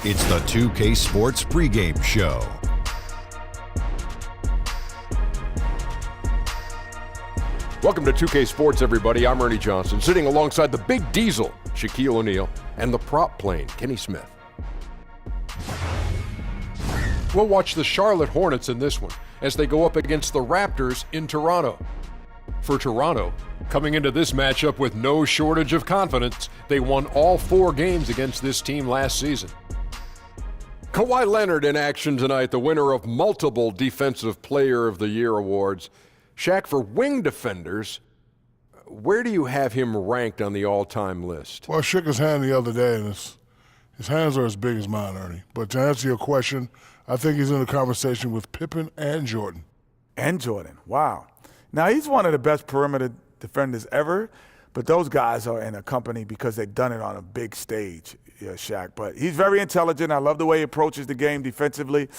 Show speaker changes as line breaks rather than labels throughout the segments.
It's the 2K Sports Pregame Show.
Welcome to 2K Sports, everybody. I'm Ernie Johnson, sitting alongside the Big Diesel, Shaquille O'Neal, and the prop plane, Kenny Smith. We'll watch the Charlotte Hornets in this one as they go up against the Raptors in Toronto. For Toronto, coming into this matchup with no shortage of confidence, they won all 4 games against this team last season. Kawhi Leonard in action tonight, the winner of multiple Defensive Player of the Year awards. Shaq, for wing defenders, where do you have him ranked on the all-time list?
Well, I shook his hand the other day, and his hands are as big as mine, Ernie. But to answer your question, I think he's in a conversation with Pippen and Jordan.
And Jordan, wow. Now, he's one of the best perimeter defenders ever, but those guys are in a company because they've done it on a big stage, Shaq. But he's very intelligent. I love the way he approaches the game defensively.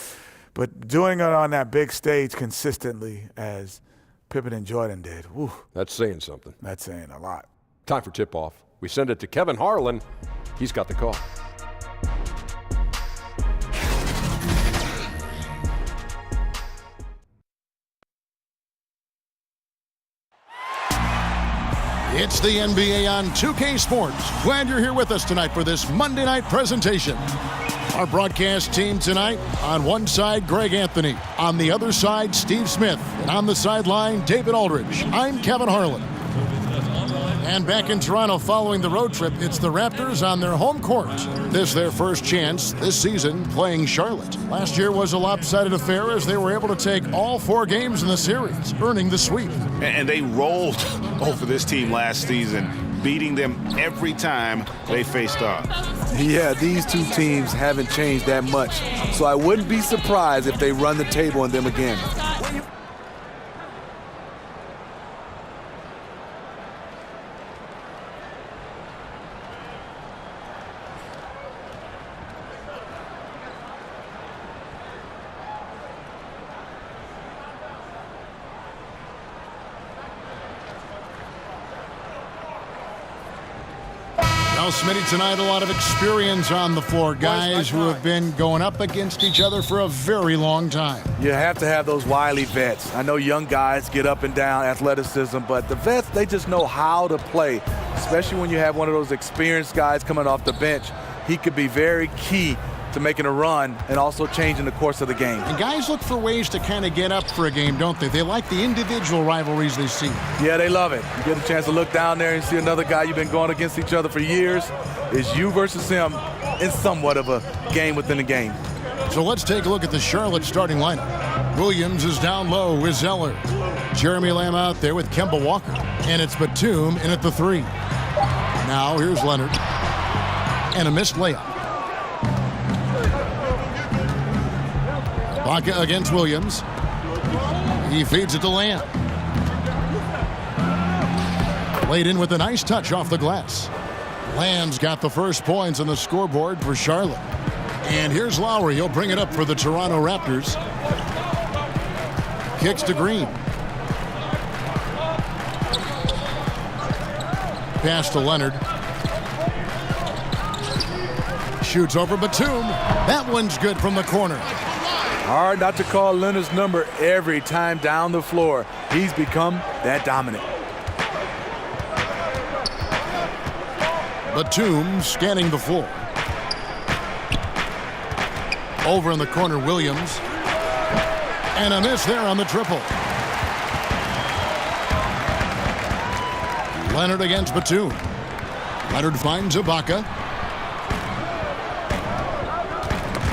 But doing it on that big stage consistently as Pippen and Jordan did, whew.
That's saying something.
That's saying a lot.
Time for tip-off. We send it to Kevin Harlan. He's got the call.
It's the NBA on 2K Sports. Glad you're here with us tonight for this Monday night presentation. Our broadcast team tonight, on one side, Greg Anthony. On the other side, Steve Smith. And on the sideline, David Aldridge. I'm Kevin Harlan. And back in Toronto following the road trip, it's the Raptors on their home court. This their first chance this season playing Charlotte. Last year was a lopsided affair as they were able to take all 4 games in the series, earning the sweep.
And they rolled over this team last season, beating them every time they faced off.
Yeah, these two teams haven't changed that much, so I wouldn't be surprised if they run the table on them again.
Well, Smitty, tonight a lot of experience on the floor. Guys who have been going up against each other for a very long time.
You have to have those wily vets. I know young guys get up and down athleticism, but the vets, they just know how to play, especially when you have one of those experienced guys coming off the bench. He could be very key to making a run and also changing the course of the game.
And guys look for ways to kind of get up for a game, don't they? They like the individual rivalries they see.
Yeah, they love it. You get a chance to look down there and see another guy you've been going against each other for years. It's you versus him in somewhat of a game within a game.
So let's take a look at the Charlotte starting lineup. Williams is down low with Zeller. Jeremy Lamb out there with Kemba Walker. And it's Batum in at the 3. Now here's Leonard. And a missed layup. Ibaka against Williams. He feeds it to Lamb. Laid in with a nice touch off the glass. Lamb's got the first points on the scoreboard for Charlotte. And here's Lowry. He'll bring it up for the Toronto Raptors. Kicks to Green. Pass to Leonard. Shoots over Batum. That one's good from the corner.
Hard not to call Leonard's number every time down the floor. He's become that dominant.
Batum scanning the floor. Over in the corner, Williams. And a miss there on the triple. Leonard against Batum. Leonard finds Ibaka.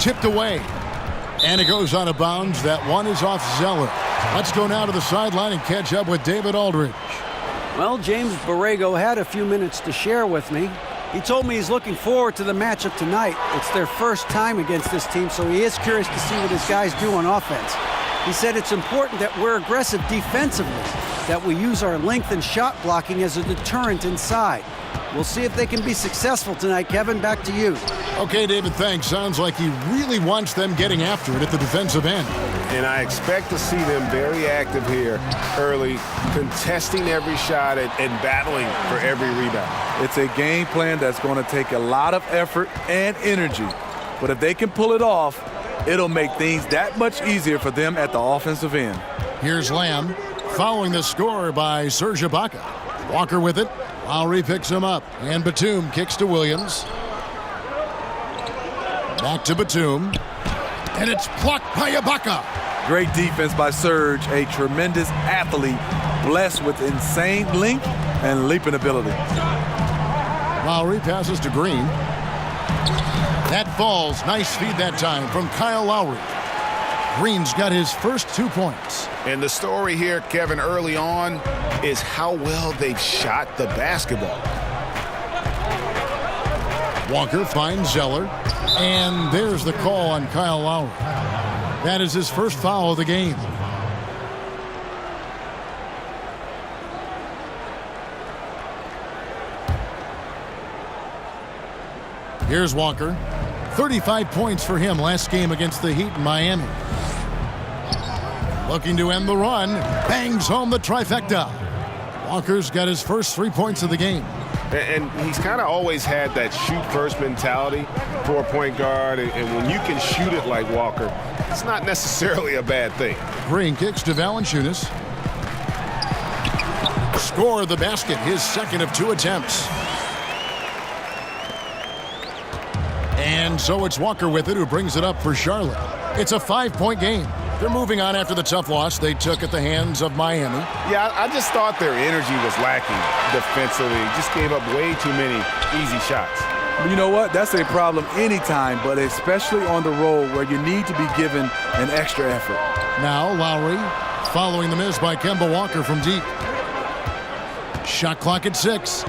Tipped away. And it goes out of bounds. That one is off Zeller. Let's go now to the sideline and catch up with David Aldridge.
Well, James Borrego had a few minutes to share with me. He told me he's looking forward to the matchup tonight. It's their first time against this team, so he is curious to see what his guys do on offense. He said it's important that we're aggressive defensively, that we use our length and shot blocking as a deterrent inside. We'll see if they can be successful tonight. Kevin, back to you.
Okay, David, thanks. Sounds like he really wants them getting after it at the defensive end.
And I expect to see them very active here early, contesting every shot and battling for every rebound.
It's a game plan that's going to take a lot of effort and energy. But if they can pull it off, it'll make things that much easier for them at the offensive end.
Here's Lamb following the score by Serge Ibaka. Walker with it. Lowry picks him up. And Batum kicks to Williams. Back to Batum. And it's blocked by Ibaka.
Great defense by Serge, a tremendous athlete, blessed with insane length and leaping ability.
Lowry passes to Green. That falls. Nice feed that time from Kyle Lowry. Green's got his first 2 points.
And the story here, Kevin, early on is how well they've shot the basketball.
Walker finds Zeller. And there's the call on Kyle Lowry. That is his first foul of the game. Here's Walker. 35 points for him last game against the Heat in Miami. Looking to end the run. Bangs home the trifecta. Walker's got his first 3 points of the game.
And he's kind of always had that shoot-first mentality for a point guard. And when you can shoot it like Walker, it's not necessarily a bad thing.
Green kicks to Valanciunas. Score the basket, his second of 2 attempts. And so it's Walker with it, who brings it up for Charlotte. It's a 5-point game. They're moving on after the tough loss they took at the hands of Miami.
Yeah, I just thought their energy was lacking defensively. Just gave up way too many easy shots.
You know what? That's a problem anytime, but especially on the road where you need to be given an extra effort.
Now Lowry following the miss by Kemba Walker from deep. Shot clock at 6.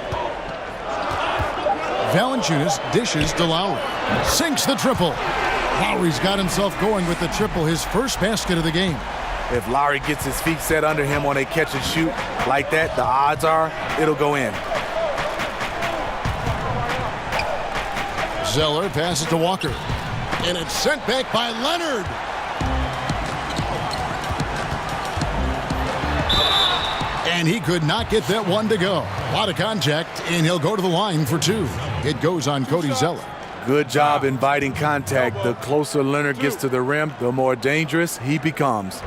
Valanciunas dishes to Lowry. Sinks the triple. Lowry's got himself going with the triple, his first basket of the game.
If Lowry gets his feet set under him on a catch and shoot like that, the odds are it'll go in.
Zeller passes to Walker. And it's sent back by Leonard. And he could not get that one to go. A lot of contact, and he'll go to the line for 2. It goes on Cody Zeller.
Good job inviting contact. The closer Leonard gets to the rim, the more dangerous he becomes.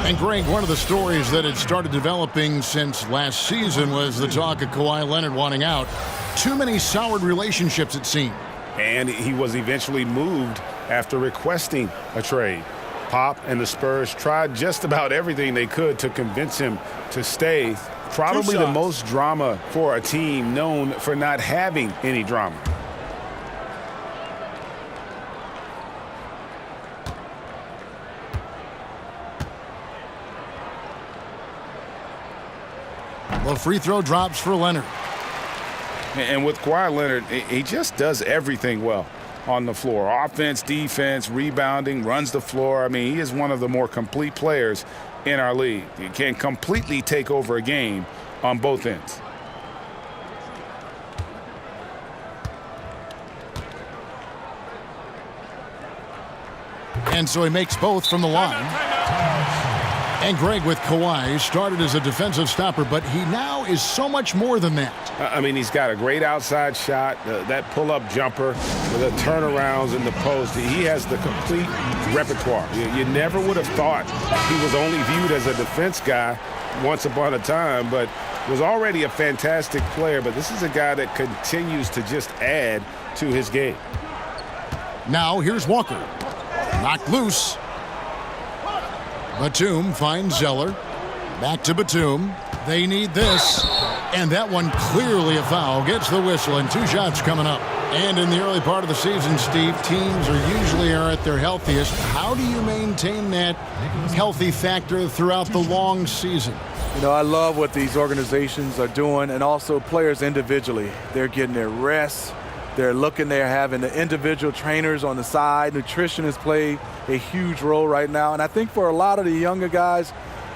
And Greg, one of the stories that had started developing since last season was the talk of Kawhi Leonard wanting out. Too many soured relationships, it seemed.
And he was eventually moved after requesting a trade. Pop and the Spurs tried just about everything they could to convince him to stay. Probably the most drama for a team known for not having any drama.
The free throw drops for Leonard.
And with Kawhi Leonard, he just does everything well on the floor. Offense, defense, rebounding, runs the floor. I mean, he is one of the more complete players in our league. He can completely take over a game on both ends.
And so he makes both from the line. And Greg, with Kawhi, started as a defensive stopper, but he now is so much more than that.
I mean, he's got a great outside shot, that pull-up jumper, the turnarounds in the post. He has the complete repertoire. You never would have thought he was only viewed as a defense guy once upon a time, but was already a fantastic player. But this is a guy that continues to just add to his game.
Now here's Walker. Knocked loose. Batum finds Zeller. Back to Batum. They need this. And that one clearly a foul. Gets the whistle, and 2 shots coming up. And in the early part of the season, Steve, teams usually at their healthiest. How do you maintain that healthy factor throughout the long season?
You know, I love what these organizations are doing, and also players individually. They're getting their rest. They're having the individual trainers on the side. Nutrition has played a huge role right now. And I think for a lot of the younger guys,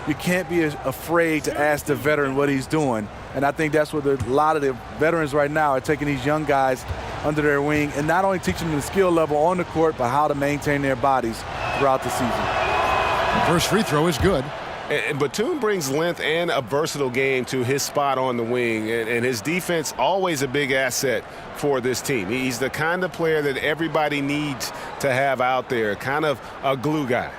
you can't be afraid to ask the veteran what he's doing. And I think that's what a lot of the veterans right now are taking these young guys under their wing and not only teaching them the skill level on the court, but how to maintain their bodies throughout the season.
First free throw is good.
And Batum brings length and a versatile game to his spot on the wing, and his defense always a big asset for this team. He's the kind of player that everybody needs to have out there, kind of a glue guy.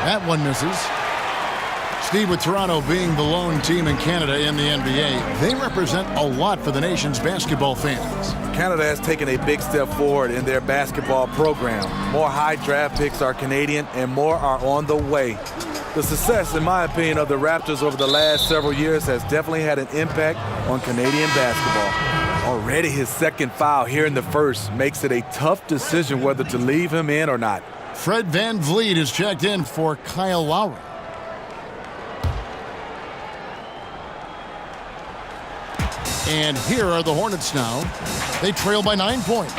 That one misses. Steve, with Toronto being the lone team in Canada in the NBA, they represent a lot for the nation's basketball fans.
Canada has taken a big step forward in their basketball program. More high draft picks are Canadian and more are on the way. The success, in my opinion, of the Raptors over the last several years has definitely had an impact on Canadian basketball. Already his second foul here in the first makes it a tough decision whether to leave him in or not.
Fred VanVleet is checked in for Kyle Lowry. And here are the Hornets now. They trail by 9 points.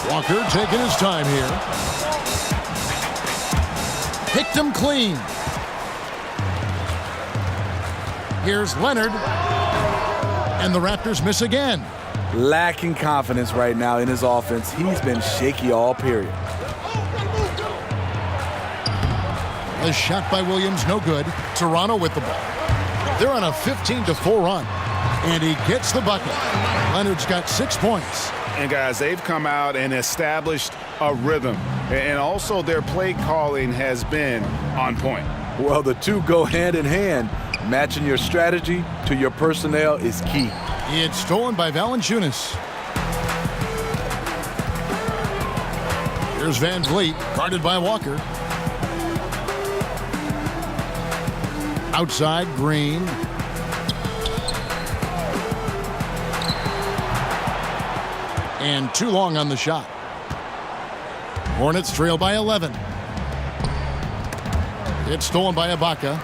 Walker taking his time here. Picked him clean. Here's Leonard. And the Raptors miss again.
Lacking confidence right now in his offense. He's been shaky all period.
A shot by Williams, no good. Toronto with the ball. They're on a 15-4 run. And he gets the bucket. Leonard's got 6 points.
And guys, they've come out and established a rhythm. And also their play calling has been on point.
Well, the two go hand in hand. Matching your strategy to your personnel is key.
It's stolen by Valanciunas. Here's VanVleet, guarded by Walker. Outside, Green. And too long on the shot. Hornets trail by 11. It's stolen by Ibaka.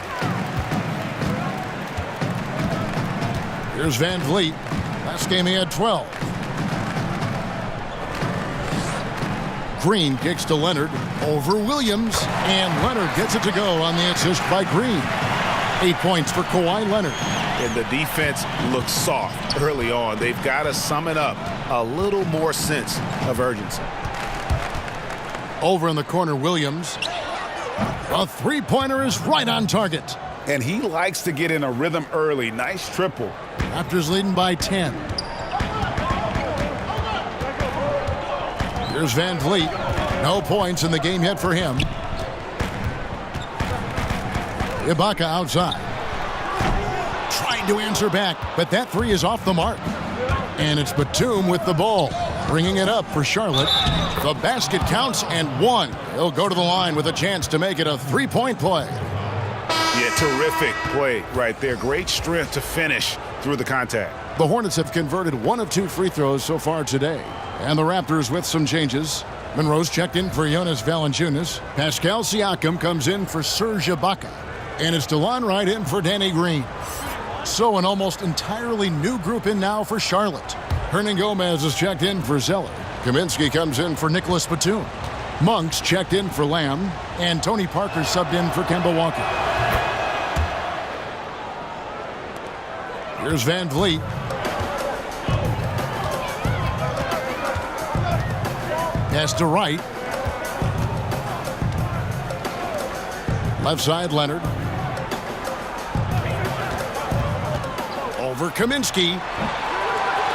Here's VanVleet. Last game he had 12. Green kicks to Leonard over Williams, and Leonard gets it to go on the assist by Green. 8 points for Kawhi Leonard.
And the defense looks soft early on. They've got to sum it up. A little more sense of urgency.
Over in the corner, Williams. A three-pointer is right on target.
And he likes to get in a rhythm early. Nice triple.
Raptors leading by 10. Here's VanVleet. No points in the game yet for him. Ibaka outside. Trying to answer back, but that three is off the mark. And it's Batum with the ball, bringing it up for Charlotte. The basket counts and one. He'll go to the line with a chance to make it a three-point play.
Yeah, terrific play right there. Great strength to finish through the contact.
The Hornets have converted 1 of 2 free throws so far today. And the Raptors with some changes. Monroe's checked in for Jonas Valanciunas. Pascal Siakam comes in for Serge Ibaka. And it's DeLon Wright in for Danny Green. So an almost entirely new group in now for Charlotte. Hernan Gomez is checked in for Zeller. Kaminsky comes in for Nicholas Batum. Monk's checked in for Lamb. And Tony Parker subbed in for Kemba Walker. Here's VanVleet. Pass to Wright. Left side, Leonard. Over Kaminsky.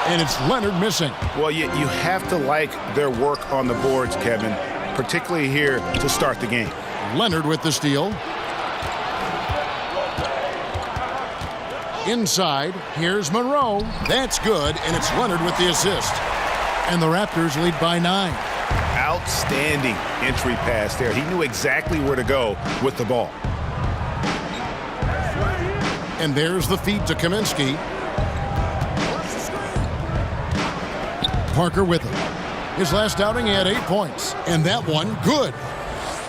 And it's Leonard missing.
Well, you have to like their work on the boards, Kevin, particularly here to start the game.
Leonard with the steal. Inside, here's Monroe. That's good, and it's Leonard with the assist. And the Raptors lead by 9.
Outstanding entry pass there. He knew exactly where to go with the ball.
And there's the feed to Kaminsky. Parker with him. His last outing, he had 8 points. And that one, good.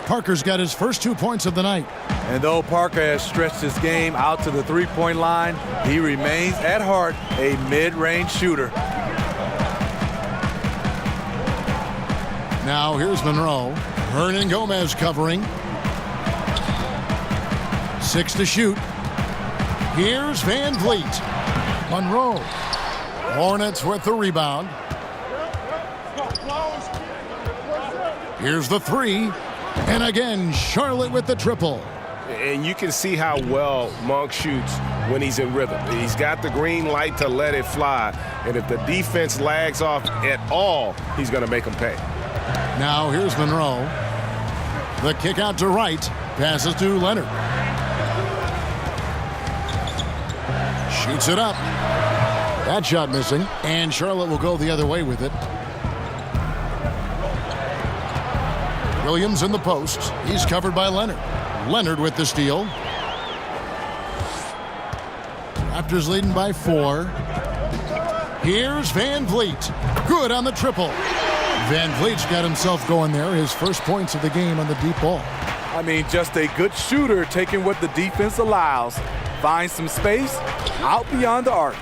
Parker's got his first 2 points of the night.
And though Parker has stretched his game out to the three-point line, he remains at heart a mid-range shooter.
Now here's Monroe. Hernan Gomez covering. 6 to shoot. Here's Van Vliet. Monroe. Hornets with the rebound. Here's the three. And again, Charlotte with the triple.
And you can see how well Monk shoots when he's in rhythm. He's got the green light to let it fly. And if the defense lags off at all, he's going to make them pay.
Now here's Monroe. The kick out to Wright. Passes to Leonard. Shoots it up. That shot missing. And Charlotte will go the other way with it. Williams in the post. He's covered by Leonard. Leonard with the steal. Raptors leading by 4. Here's Van Vliet. Good on the triple. Van Vliet's got himself going there. His first points of the game on the deep ball.
I mean, just a good shooter taking what the defense allows. Find some space out beyond the arc.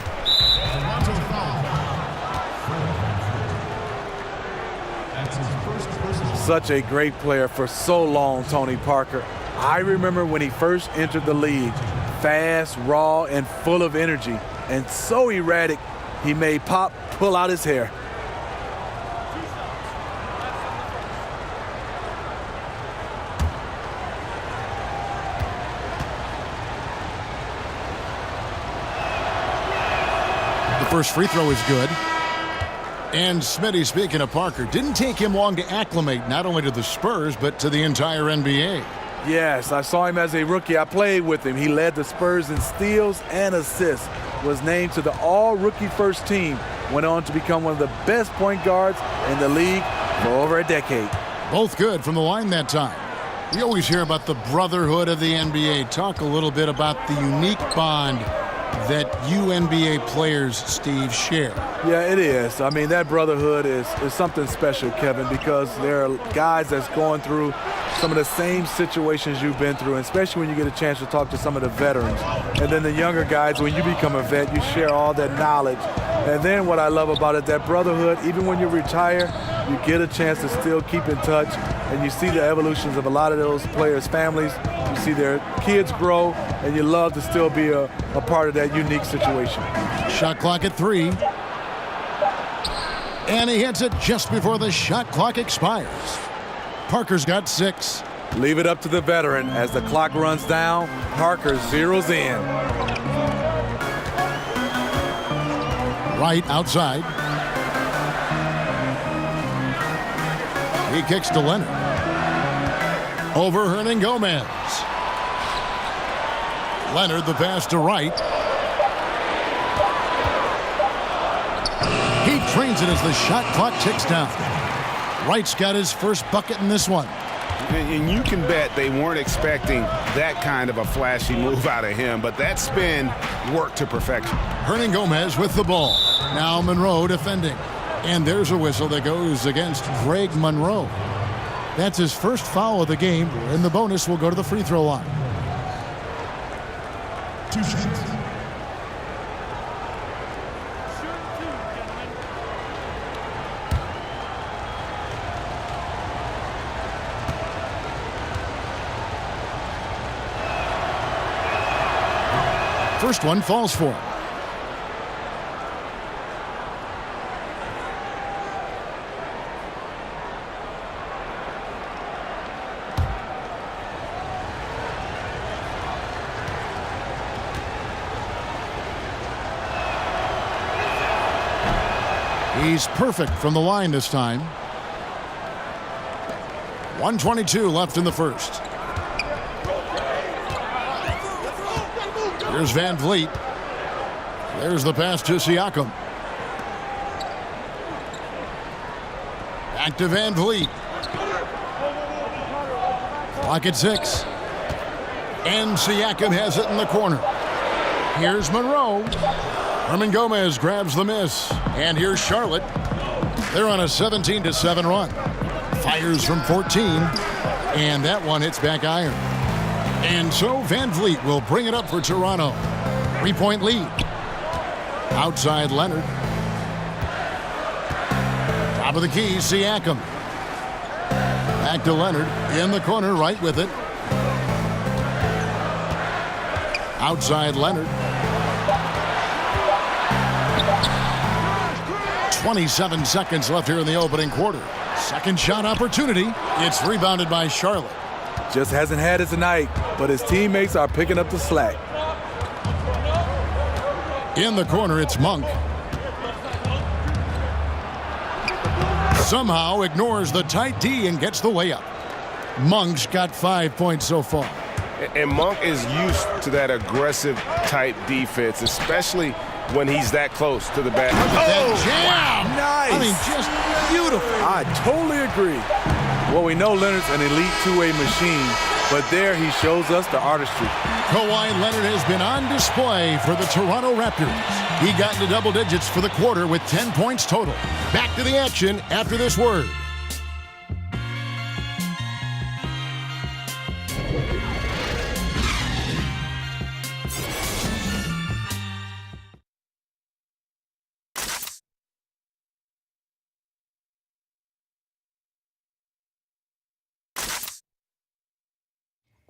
Such a great player for so long, Tony Parker. I remember when he first entered the league, fast, raw, and full of energy, and so erratic, he made Pop pull out his hair.
The first free throw is good. And Smitty, speaking of Parker, didn't take him long to acclimate not only to the Spurs, but to the entire NBA.
Yes, I saw him as a rookie. I played with him. He led the Spurs in steals and assists, was named to the all-rookie first team, went on to become one of the best point guards in the league for over a decade.
Both good from the line that time. We always hear about the brotherhood of the NBA. Talk a little bit about the unique bond that you NBA players, Steve, share.
Yeah, it is. I mean, that brotherhood is something special, Kevin, because there are guys that's going through some of the same situations you've been through, especially when you get a chance to talk to some of the veterans. And then the younger guys, when you become a vet, you share all that knowledge. And then what I love about it, that brotherhood, even when you retire, you get a chance to still keep in touch, and you see the evolutions of a lot of those players' families. You see their kids grow, and you love to still be a part of that unique situation.
Shot clock at 3. And he hits it just before the shot clock expires. Parker's got 6.
Leave it up to the veteran. As the clock runs down, Parker zeroes in.
Right outside. He kicks to Leonard. Over Hernangomez. Leonard the pass to Wright. He trains it as the shot clock ticks down. Wright's got his first bucket in this one.
And you can bet they weren't expecting that kind of a flashy move out of him, but that spin worked to perfection.
Hernangomez with the ball. Now Monroe defending. And there's a whistle that goes against Greg Monroe. That's his first foul of the game, and the bonus will go to the free throw line. 2 shots. First one falls for him. He's perfect from the line this time. 1:22 left in the first. Here's Van Vliet. There's the pass to Siakam. Back to Van Vliet. Clock at 6. And Siakam has it in the corner. Here's Monroe. Hernangomez grabs the miss. And here's Charlotte. They're on a 17-7 run. Fires from 14. And that one hits back iron. And so Van Vliet will bring it up for Toronto. 3-point lead. Outside Leonard. Top of the key, Siakam. Back to Leonard. In the corner, right with it. Outside Leonard. 27 seconds left here in the opening quarter. Second shot opportunity. It's rebounded by Charlotte.
Just hasn't had it tonight, but his teammates are picking up the slack.
In the corner, it's Monk. Somehow ignores the tight D and gets the way up. Monk's got 5 points so far.
And Monk is used to that aggressive type defense, especially when he's that close to the basket.
That jam!
Nice.
I mean, just beautiful.
I totally agree. Well, we know Leonard's an elite two-way machine, but there he shows us the artistry.
Kawhi Leonard has been on display for the Toronto Raptors. He got into double digits for the quarter with 10 points total. Back to the action after this word.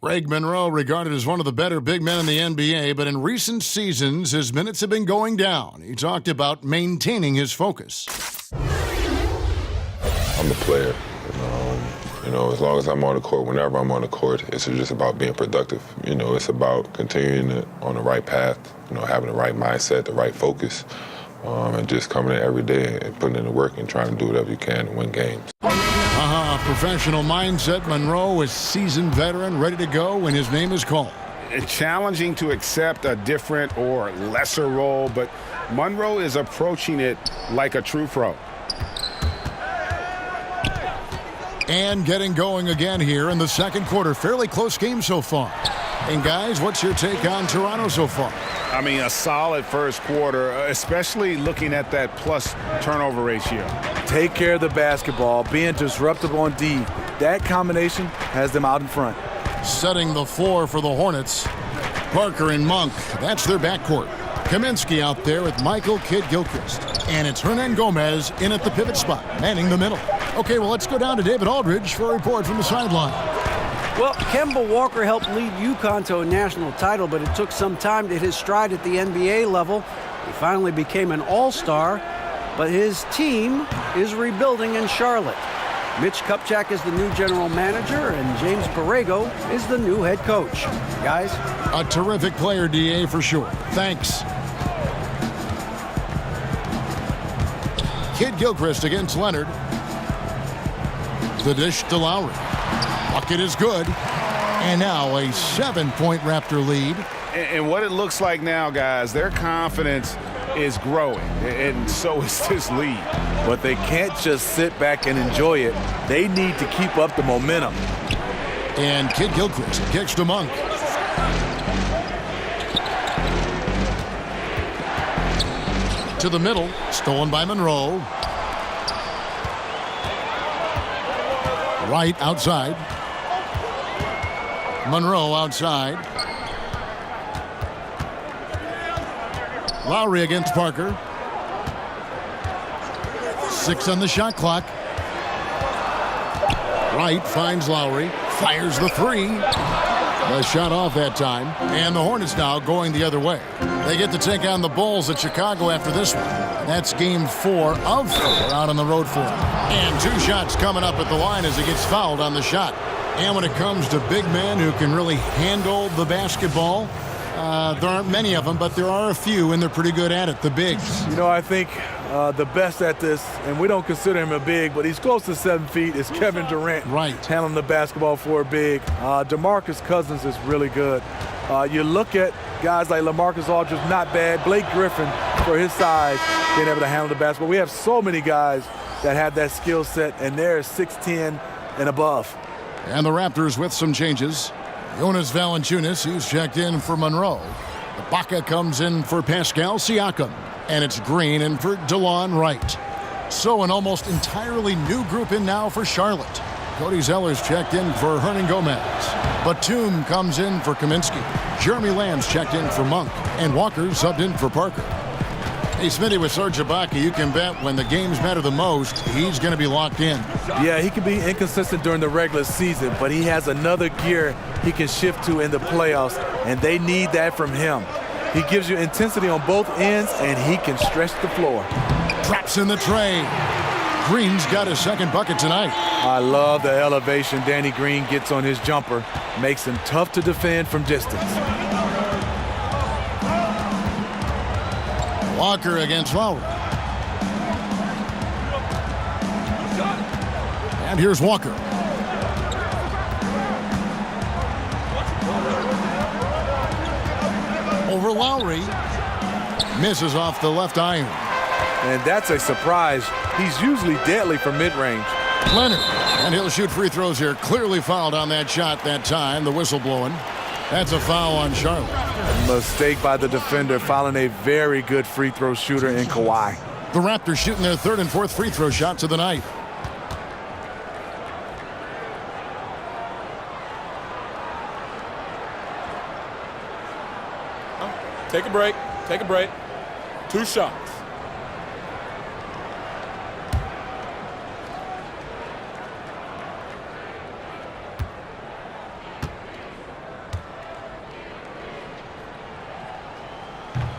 Greg Monroe regarded as one of the better big men in the NBA, but in recent seasons, his minutes have been going down. He talked about maintaining his focus.
I'm a player. As long as I'm on the court, whenever I'm on the court, it's just about being productive. It's about continuing on the right path, having the right mindset, the right focus, and just coming in every day and putting in the work and trying to do whatever you can to win games.
Professional mindset. Monroe is seasoned veteran, ready to go when his name is called.
It's challenging to accept a different or lesser role, but Monroe is approaching it like a true pro.
And getting going again here in the second quarter. Fairly close game so far. And guys, what's your take on Toronto so far?
I mean, a solid first quarter, especially looking at that plus turnover ratio.
Take care of the basketball, being disruptive on D. That combination has them out in front.
Setting the floor for the Hornets. Parker and Monk, that's their backcourt. Kaminsky out there with Michael Kidd-Gilchrist. And it's Hernan Gomez in at the pivot spot, manning the middle. Okay, well, let's go down to David Aldridge for a report from the sideline.
Well, Kemba Walker helped lead UConn to a national title, but it took some time to hit his stride at the NBA level. He finally became an all-star, but his team is rebuilding in Charlotte. Mitch Kupchak is the new general manager, and James Borrego is the new head coach. Guys?
A terrific player, D.A., for sure. Thanks. Kidd-Gilchrist against Leonard. The dish to Lowry. Bucket is good. And now a 7-point Raptor lead.
And what it looks like now, guys, their confidence is growing, and so is this lead.
But they can't just sit back and enjoy it. They need to keep up the momentum.
And Kidd-Gilchrist kicks to Monk. To the middle, stolen by Monroe. Right outside. Monroe outside. Lowry against Parker. 6 on the shot clock. Wright finds Lowry. Fires the 3. The shot off that time. And the Hornets now going the other way. They get to take on the Bulls at Chicago after this one. That's game 4 of 4 out on the road for him. And 2 shots coming up at the line as he gets fouled on the shot. And when it comes to big men who can really handle the basketball, there aren't many of them, but there are a few, and they're pretty good at it, the bigs.
I think the best at this, and we don't consider him a big, but he's close to 7 feet, is Kevin Durant.
Right.
Handling the basketball for a big. DeMarcus Cousins is really good. You look at guys like LaMarcus Aldridge, not bad. Blake Griffin, for his size, being able to handle the basketball. We have so many guys that have that skill set, and they're 6'10" and above.
And the Raptors with some changes. Jonas Valanciunas, he's checked in for Monroe. Ibaka comes in for Pascal Siakam. And it's Green in for DeLon Wright. So an almost entirely new group in now for Charlotte. Cody Zeller's checked in for Hernan Gomez. Batum comes in for Kaminsky. Jeremy Lamb's checked in for Monk. And Walker subbed in for Parker. Hey, Smitty, with Serge Ibaka, you can bet when the games matter the most, he's going to be locked in.
Yeah, he can be inconsistent during the regular season, but he has another gear he can shift to in the playoffs, and they need that from him. He gives you intensity on both ends, and he can stretch the floor.
Traps in the tray. Green's got his second bucket tonight.
I love the elevation Danny Green gets on his jumper. Makes him tough to defend from distance.
Walker against Lowry. And here's Walker. Over Lowry. Misses off the left iron.
And that's a surprise. He's usually deadly from mid-range.
Leonard. And he'll shoot free throws here. Clearly fouled on that shot that time. The whistle blowing. That's a foul on Charlotte.
Mistake by the defender, fouling a very good free throw shooter in Kawhi.
The Raptors shooting their third and fourth free throw shots of the night.
Take a break. Take a break. 2 shots.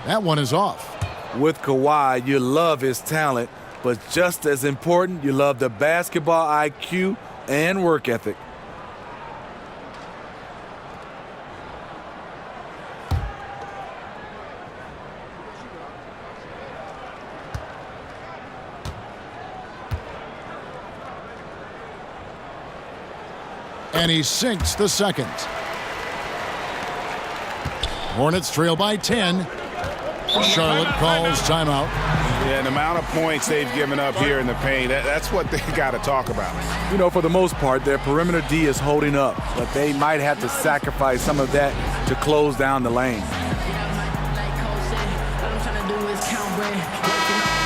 That one is off.
With Kawhi, you love his talent, but just as important, you love the basketball IQ and work ethic.
And he sinks the second. Hornets trail by 10. Charlotte calls timeout.
Yeah, the amount of points they've given up here in the paint, that's what they got to talk about.
You know, for the most part, their perimeter D is holding up, but they might have to sacrifice some of that to close down the lane.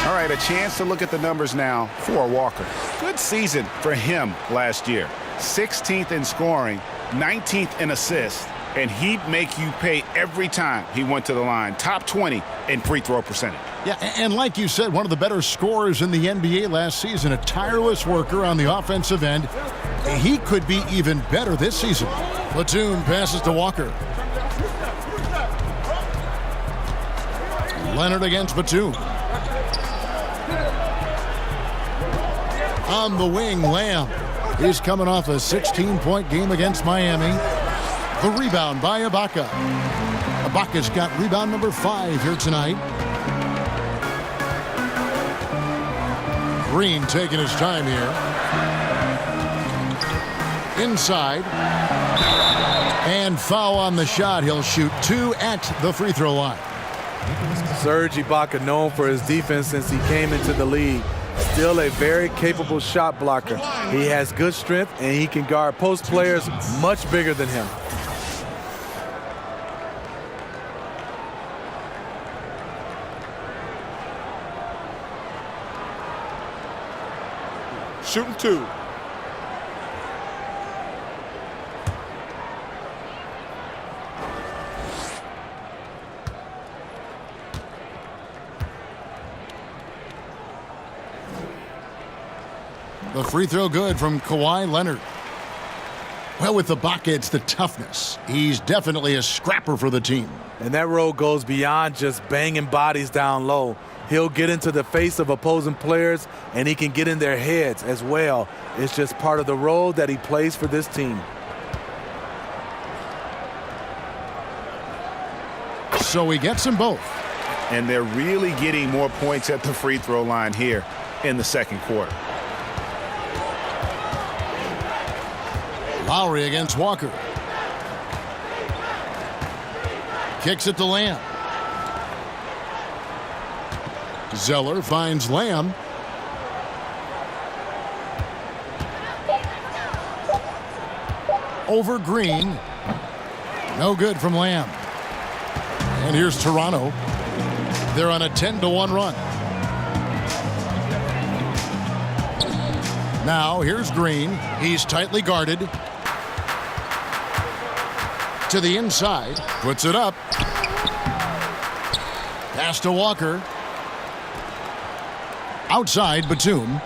All right, a chance to look at the numbers now for Walker. Good season for him last year. 16th in scoring, 19th in assists, and he'd make you pay every time he went to the line. Top 20 in free throw percentage.
Yeah, and like you said, one of the better scorers in the NBA last season, a tireless worker on the offensive end. He could be even better this season. Platoon passes to Walker. Leonard against Batum. On the wing, Lamb. He's coming off a 16-point game against Miami. The rebound by Ibaka. Ibaka's got rebound number 5 here tonight. Green taking his time here. Inside. And foul on the shot. He'll shoot 2 at the free throw line.
Serge Ibaka, known for his defense since he came into the league. Still a very capable shot blocker. He has good strength, and he can guard post players much bigger than him.
Shooting 2.
The free throw good from Kawhi Leonard. Well, with Ibaka, it's the toughness. He's definitely a scrapper for the team.
And that role goes beyond just banging bodies down low. He'll get into the face of opposing players, and he can get in their heads as well. It's just part of the role that he plays for this team.
So he gets them both.
And they're really getting more points at the free throw line here in the second quarter.
Lowry against Walker. Kicks it to Lamb. Zeller finds Lamb. Over Green. No good from Lamb. And here's Toronto. They're on a 10-1 run. Now here's Green. He's tightly guarded. To the inside. Puts it up. Pass to Walker. Outside, Batum.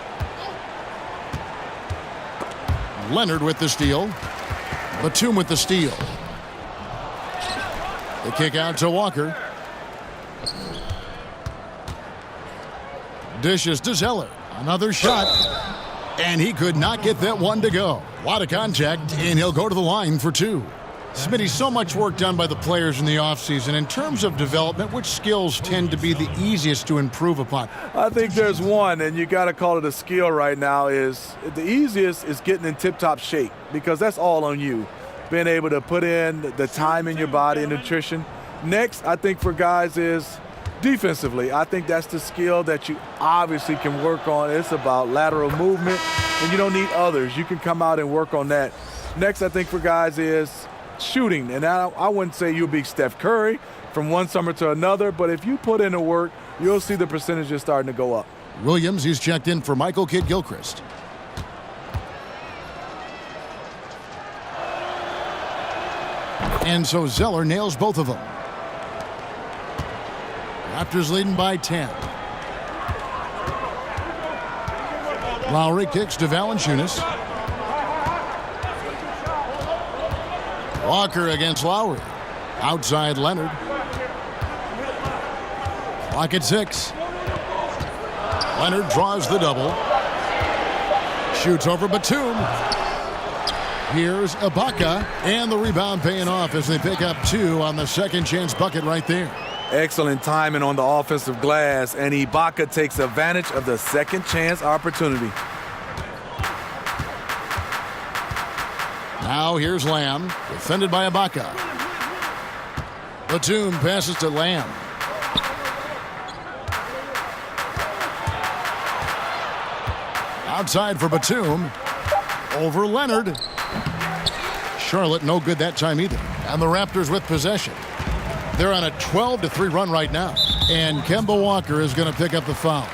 Leonard with the steal. Batum with the steal. The kick out to Walker. Dishes to Zeller. Another shot. And he could not get that one to go. A lot of contact, and he'll go to the line for 2. Smitty, so much work done by the players in the offseason. In terms of development, which skills tend to be the easiest to improve upon?
I think there's one, and you got to call it a skill right now, is the easiest is getting in tip-top shape, because that's all on you. Being able to put in the time in your body and nutrition. Next, I think for guys is defensively. I think that's the skill that you obviously can work on. It's about lateral movement, and you don't need others. You can come out and work on that. Next, I think for guys is shooting, and I wouldn't say you'll be Steph Curry from one summer to another, but if you put in the work, you'll see the percentages starting to go up.
Williams, he's checked in for Michael Kidd-Gilchrist. And so Zeller nails both of them. Raptors leading by 10. Lowry kicks to Valanciunas. Walker against Lowry. Outside Leonard. Clock at 6. Leonard draws the double. Shoots over Batum. Here's Ibaka, and the rebound paying off as they pick up 2 on the second chance bucket right there.
Excellent timing on the offensive glass, and Ibaka takes advantage of the second chance opportunity.
Now here's Lamb, defended by Ibaka. Batum passes to Lamb. Outside for Batum. Over Leonard. Charlotte no good that time either. And the Raptors with possession. They're on a 12-3 run right now. And Kemba Walker is going to pick up the foul.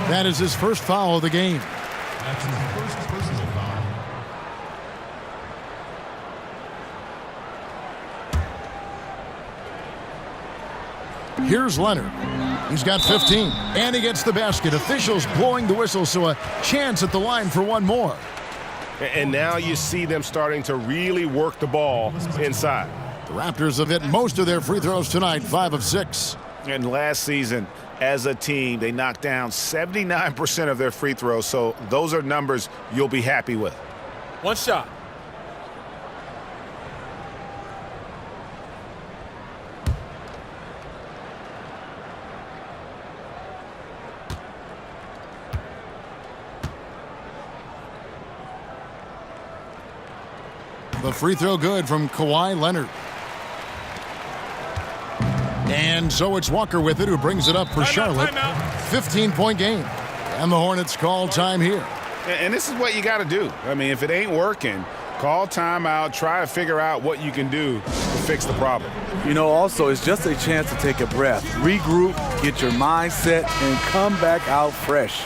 That is his first foul of the game.
That's his first personal foul.
Here's Leonard. He's got 15. And he gets the basket. Officials blowing the whistle, so a chance at the line for one more.
And now you see them starting to really work the ball inside.
The Raptors have hit most of their free throws tonight, 5 of 6.
And last season, as a team, they knocked down 79% of their free throws, so those are numbers you'll be happy with.
One shot.
The free throw good from Kawhi Leonard. And so it's Walker with it, who brings it up for Charlotte. 15-point game. And the Hornets call time here.
And this is what you got to do. I mean, if it ain't working, call timeout, try to figure out what you can do to fix the problem.
You know, also, it's just a chance to take a breath, regroup, get your mindset, and come back out fresh.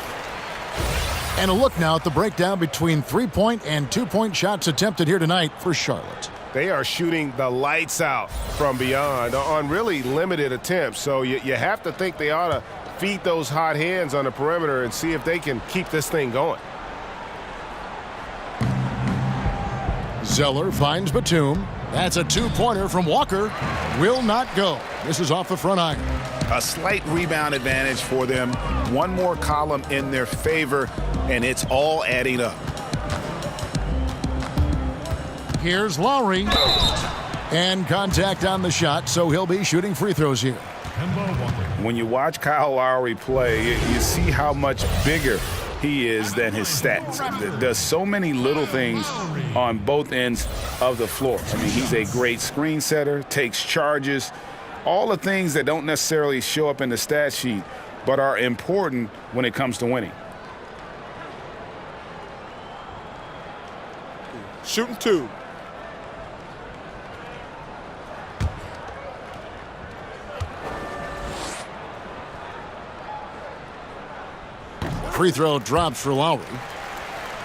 And a look now at the breakdown between 3-point and 2-point shots attempted here tonight for Charlotte.
They are shooting the lights out from beyond on really limited attempts. So you have to think they ought to feed those hot hands on the perimeter and see if they can keep this thing going.
Zeller finds Batum. That's a 2-pointer from Walker. Will not go. This is off the front iron.
A slight rebound advantage for them. One more column in their favor, and it's all adding up.
Here's Lowry. And contact on the shot, so he'll be shooting free throws here.
When you watch Kyle Lowry play, you see how much bigger he is than his stats. Does so many little things on both ends of the floor. I mean, he's a great screen setter, takes charges, all the things that don't necessarily show up in the stat sheet, but are important when it comes to winning.
Shooting 2.
Free throw drops for Lowry.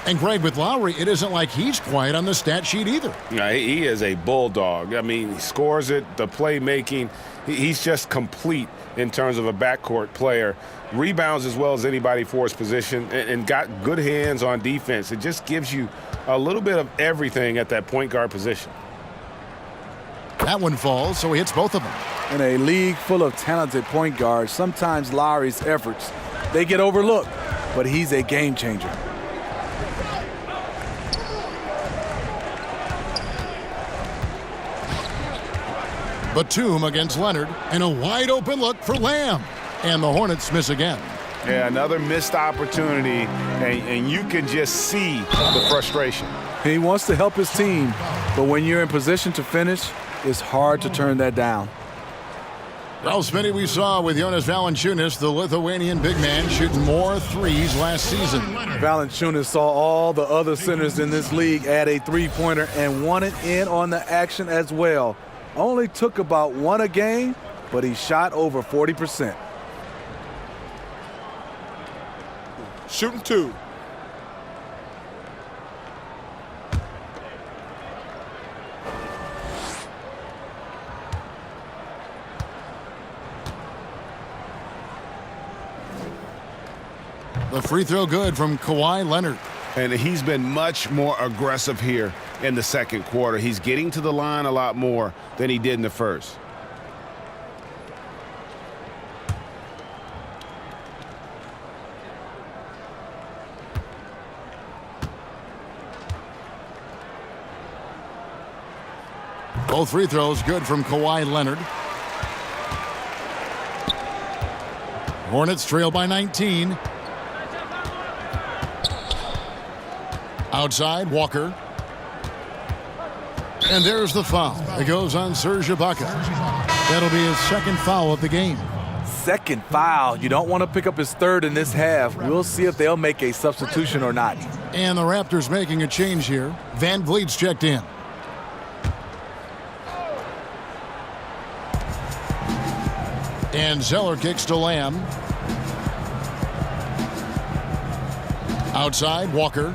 And Greg, with Lowry, it isn't like he's quiet on the stat sheet either.
Yeah, he is a bulldog. I mean, he scores it, the playmaking. He's just complete in terms of a backcourt player. Rebounds as well as anybody for his position and got good hands on defense. It just gives you a little bit of everything at that point guard position.
That one falls, so he hits both of them.
In a league full of talented point guards, sometimes Lowry's efforts, they get overlooked, but he's a game changer.
Batum against Leonard, and a wide open look for Lamb. And the Hornets miss again.
Yeah, another missed opportunity, and you can just see the frustration.
He wants to help his team, but when you're in position to finish, it's hard to turn that down.
Well, Smitty, we saw with Jonas Valanciunas, the Lithuanian big man, shooting more threes last season.
Valanciunas saw all the other centers in this league add a three-pointer and wanted in on the action as well. Only took about one a game, but he shot over 40%.
Shooting 2.
The free throw good from Kawhi Leonard.
And he's been much more aggressive here in the second quarter. He's getting to the line a lot more than he did in the first.
Both free throws good from Kawhi Leonard. Hornets trail by 19. Outside, Walker. And there's the foul. It goes on Serge Ibaka. That'll be his second foul of the game.
Second foul. You don't want to pick up his third in this half. We'll see if they'll make a substitution or not.
And the Raptors making a change here. Van Vliet's checked in. And Zeller kicks to Lamb. Outside, Walker.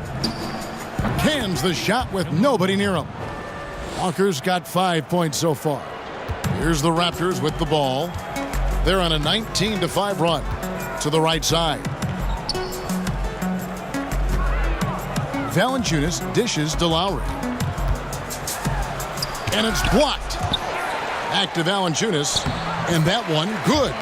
Cans the shot with nobody near him. Walker's got 5 points so far. Here's the Raptors with the ball. They're on a 19-5 run to the right side. Valanciunas dishes to Lowry. And it's blocked. Back to Valanciunas. And that one, good.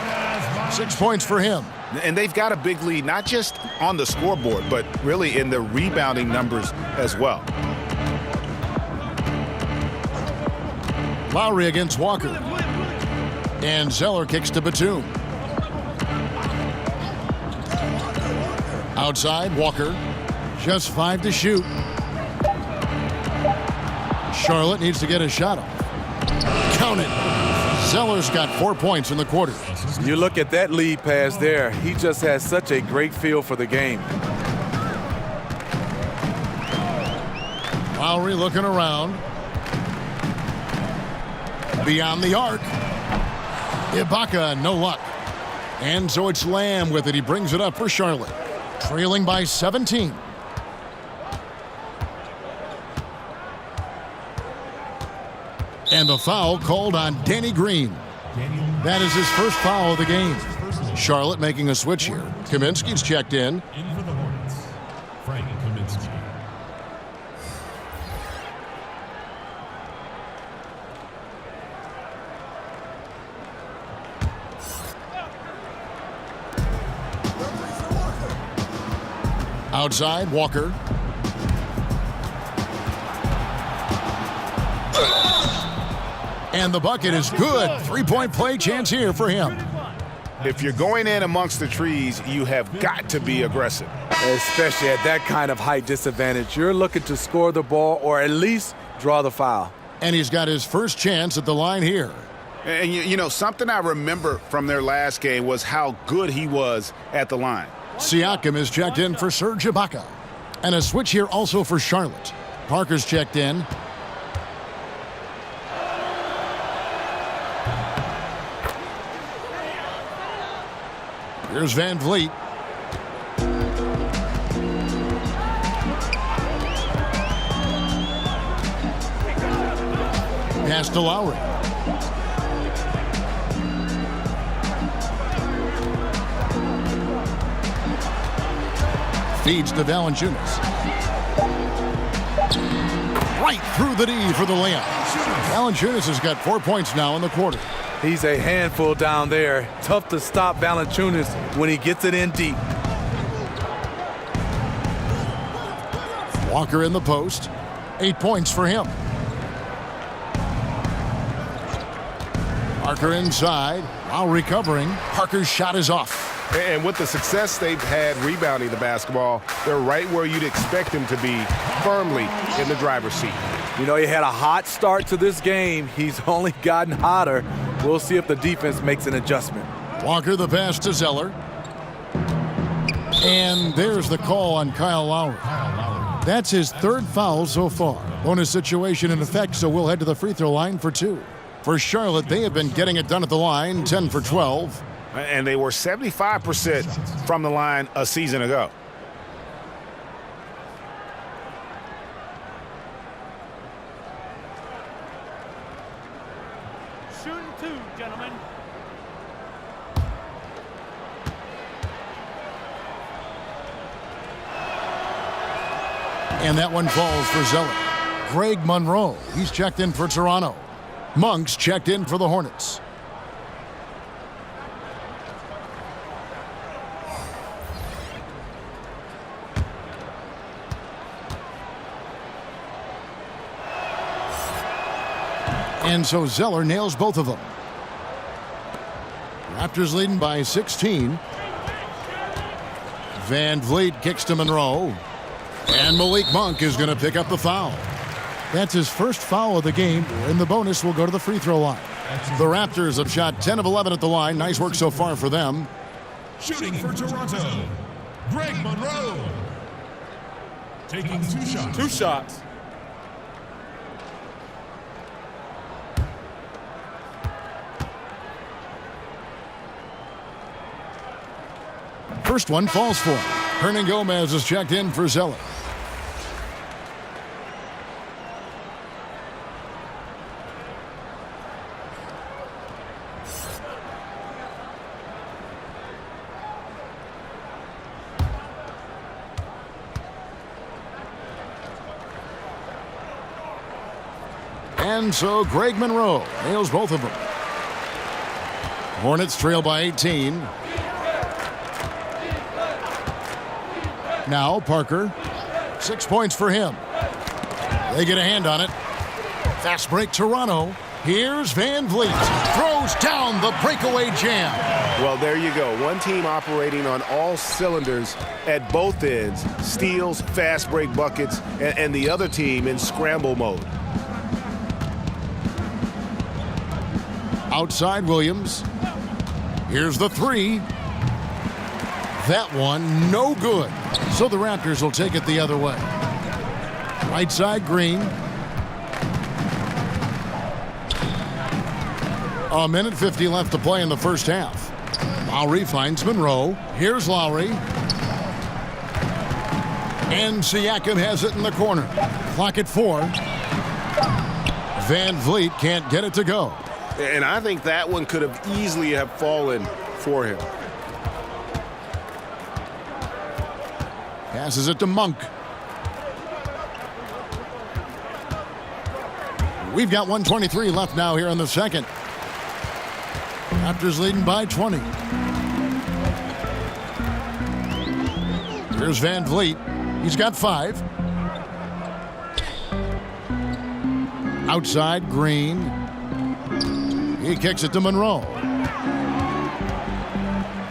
6 points for him.
And they've got a big lead, not just on the scoreboard, but really in the rebounding numbers as well.
Lowry against Walker. And Zeller kicks to Batum. Outside, Walker. Just 5 to shoot. Charlotte needs to get a shot off. Count it. Zeller's got 4 points in the quarter.
You look at that lead pass there. He just has such a great feel for the game.
Lowry looking around. Beyond the arc. Ibaka, no luck. And so it's Lamb with it. He brings it up for Charlotte. Trailing by 17. And the foul called on Danny Green. That is his first foul of the game. Charlotte making a switch here. Kaminsky's checked in.
In for the Hornets, Frank Kaminsky.
Outside, Walker. And the bucket is good. Three-point play chance here for him.
If you're going in amongst the trees, you have got to be aggressive.
Especially at that kind of height disadvantage. You're looking to score the ball or at least draw the foul.
And he's got his first chance at the line here.
And, you know, something I remember from their last game was how good he was at the line.
Siakam is checked in for Serge Ibaka. And a switch here also for Charlotte. Parker's checked in. Here's Van Vliet. Pass to Lowry. Feeds to Valanciunas. Right through the D for the layup. Valanciunas has got 4 points now in the quarter.
He's a handful down there. Tough to stop Valanciunas when he gets it in deep.
Walker in the post. 8 points for him. Parker inside. While recovering, Parker's shot is off.
And with the success they've had rebounding the basketball, they're right where you'd expect them to be, firmly in the driver's seat.
You know, he had a hot start to this game. He's only gotten hotter. We'll see if the defense makes an adjustment.
Walker the pass to Zeller. And there's the call on Kyle Lowry. That's his 3rd foul so far. Bonus situation in effect, so we'll head to the free throw line for 2. For Charlotte, they have been getting it done at the line, 10 for 12.
And they were 75% from the line a season ago.
Shooting 2, gentlemen.
And that one falls for Zeller. Greg Monroe, he's checked in for Toronto. Monk's checked in for the Hornets. And so Zeller nails both of them. Raptors leading by 16. Van Vliet kicks to Monroe. And Malik Monk is going to pick up the foul. That's his first foul of the game, and the bonus will go to the free throw line. The Raptors have shot 10 of 11 at the line. Nice work so far for them.
Shooting for Toronto, Greg Monroe. Taking 2 shots.
2 shots.
First one falls for him. Hernan Gomez is checked in for Zeller. And so Greg Monroe nails both of them. Hornets trail by 18. Now Parker. 6 points for him. They get a hand on it. Fast break Toronto. Here's Van Vliet. Throws down the breakaway jam.
Well, there you go. One team operating on all cylinders at both ends. Steals, fast break buckets, and the other team in scramble mode.
Outside Williams. Here's the 3. That one no good. So the Raptors will take it the other way. Right side Green. A minute 50 left to play in the first half. Lowry finds Monroe. Here's Lowry. And Siakam has it in the corner. Clock at 4. Van Vliet can't get it to go.
And I think that one could have easily have fallen for him.
Passes it to Monk. We've got 1:23 left now here in the second. Raptors leading by 20. Here's Van Vliet. He's got 5. Outside Green. He kicks it to Monroe.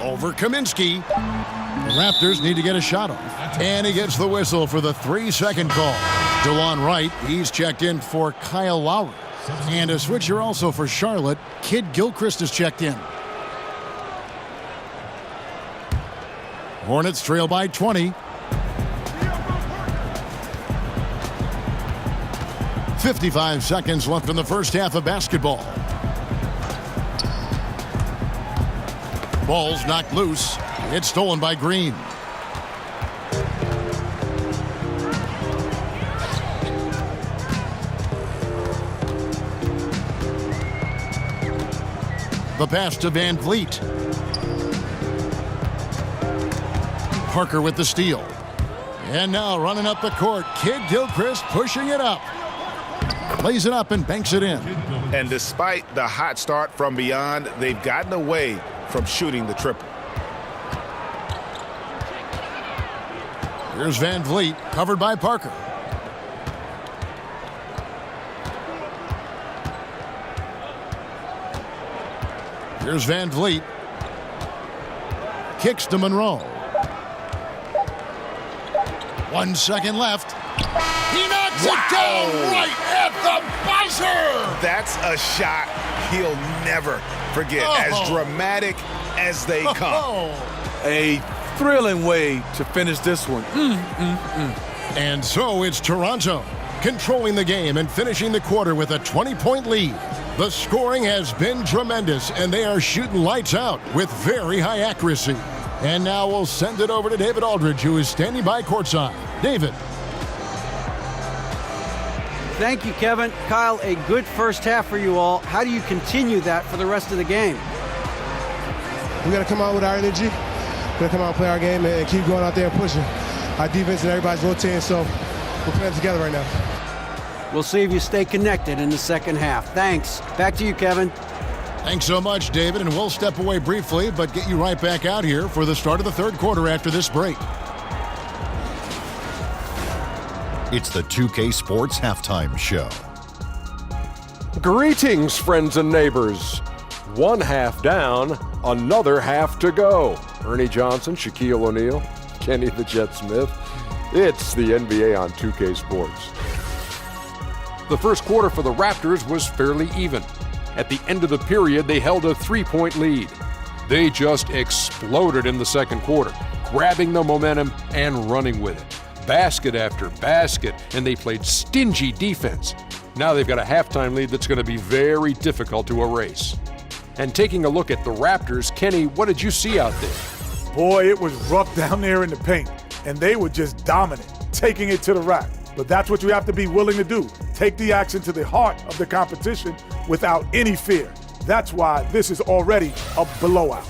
Over Kaminsky. The Raptors need to get a shot off. And he gets the whistle for the 3-second call. DeLon Wright, he's checked in for Kyle Lowry. And a switcher also for Charlotte. Kid Gilchrist is checked in. Hornets trail by 20. 55 seconds left in the first half of basketball. Ball's knocked loose. It's stolen by Green. The pass to Van Vliet. Parker with the steal. And now running up the court, Kid Gilchrist pushing it up. Lays it up and banks it in.
And despite the hot start from beyond, they've gotten away from shooting the triple.
Here's Van Vliet, covered by Parker. Here's Van Vliet. Kicks to Monroe. 1 second left. He knocks it down right at the buzzer!
That's a shot he'll never forget, as dramatic as they come.
A thrilling way to finish this one.
And so it's Toronto, controlling the game and finishing the quarter with a 20-point lead. The scoring has been tremendous, and they are shooting lights out with very high accuracy. And now we'll send it over to David Aldridge, who is standing by courtside. David.
Thank you, Kevin. Kyle, a good first half for you all. How do you continue that for the rest of the game?
We got to come out with our energy. We got to come out and play our game and keep going out there and pushing. Our defense and everybody's rotating, so we're playing together right now.
We'll see if you stay connected in the second half. Thanks. Back to you, Kevin.
Thanks so much, David, and we'll step away briefly, but get you right back out here for the start of the third quarter after this break.
It's the 2K Sports Halftime Show.
Greetings, friends and neighbors. One half down, another half to go. Ernie Johnson, Shaquille O'Neal, Kenny the Jet Smith. It's the NBA on 2K Sports. The first quarter for the Raptors was fairly even. At the end of the period, they held a 3-point lead. They just exploded in the second quarter, grabbing the momentum and running with it. Basket after basket, and they played stingy defense. Now they've got a halftime lead that's going to be very difficult to erase. And taking a look at the Raptors, Kenny, what did you see out there?
Boy, it was rough down there in the paint, and they were just dominant, taking it to the rack. But that's what you have to be willing to do. Take the action to the heart of the competition without any fear. That's why this is already a blowout.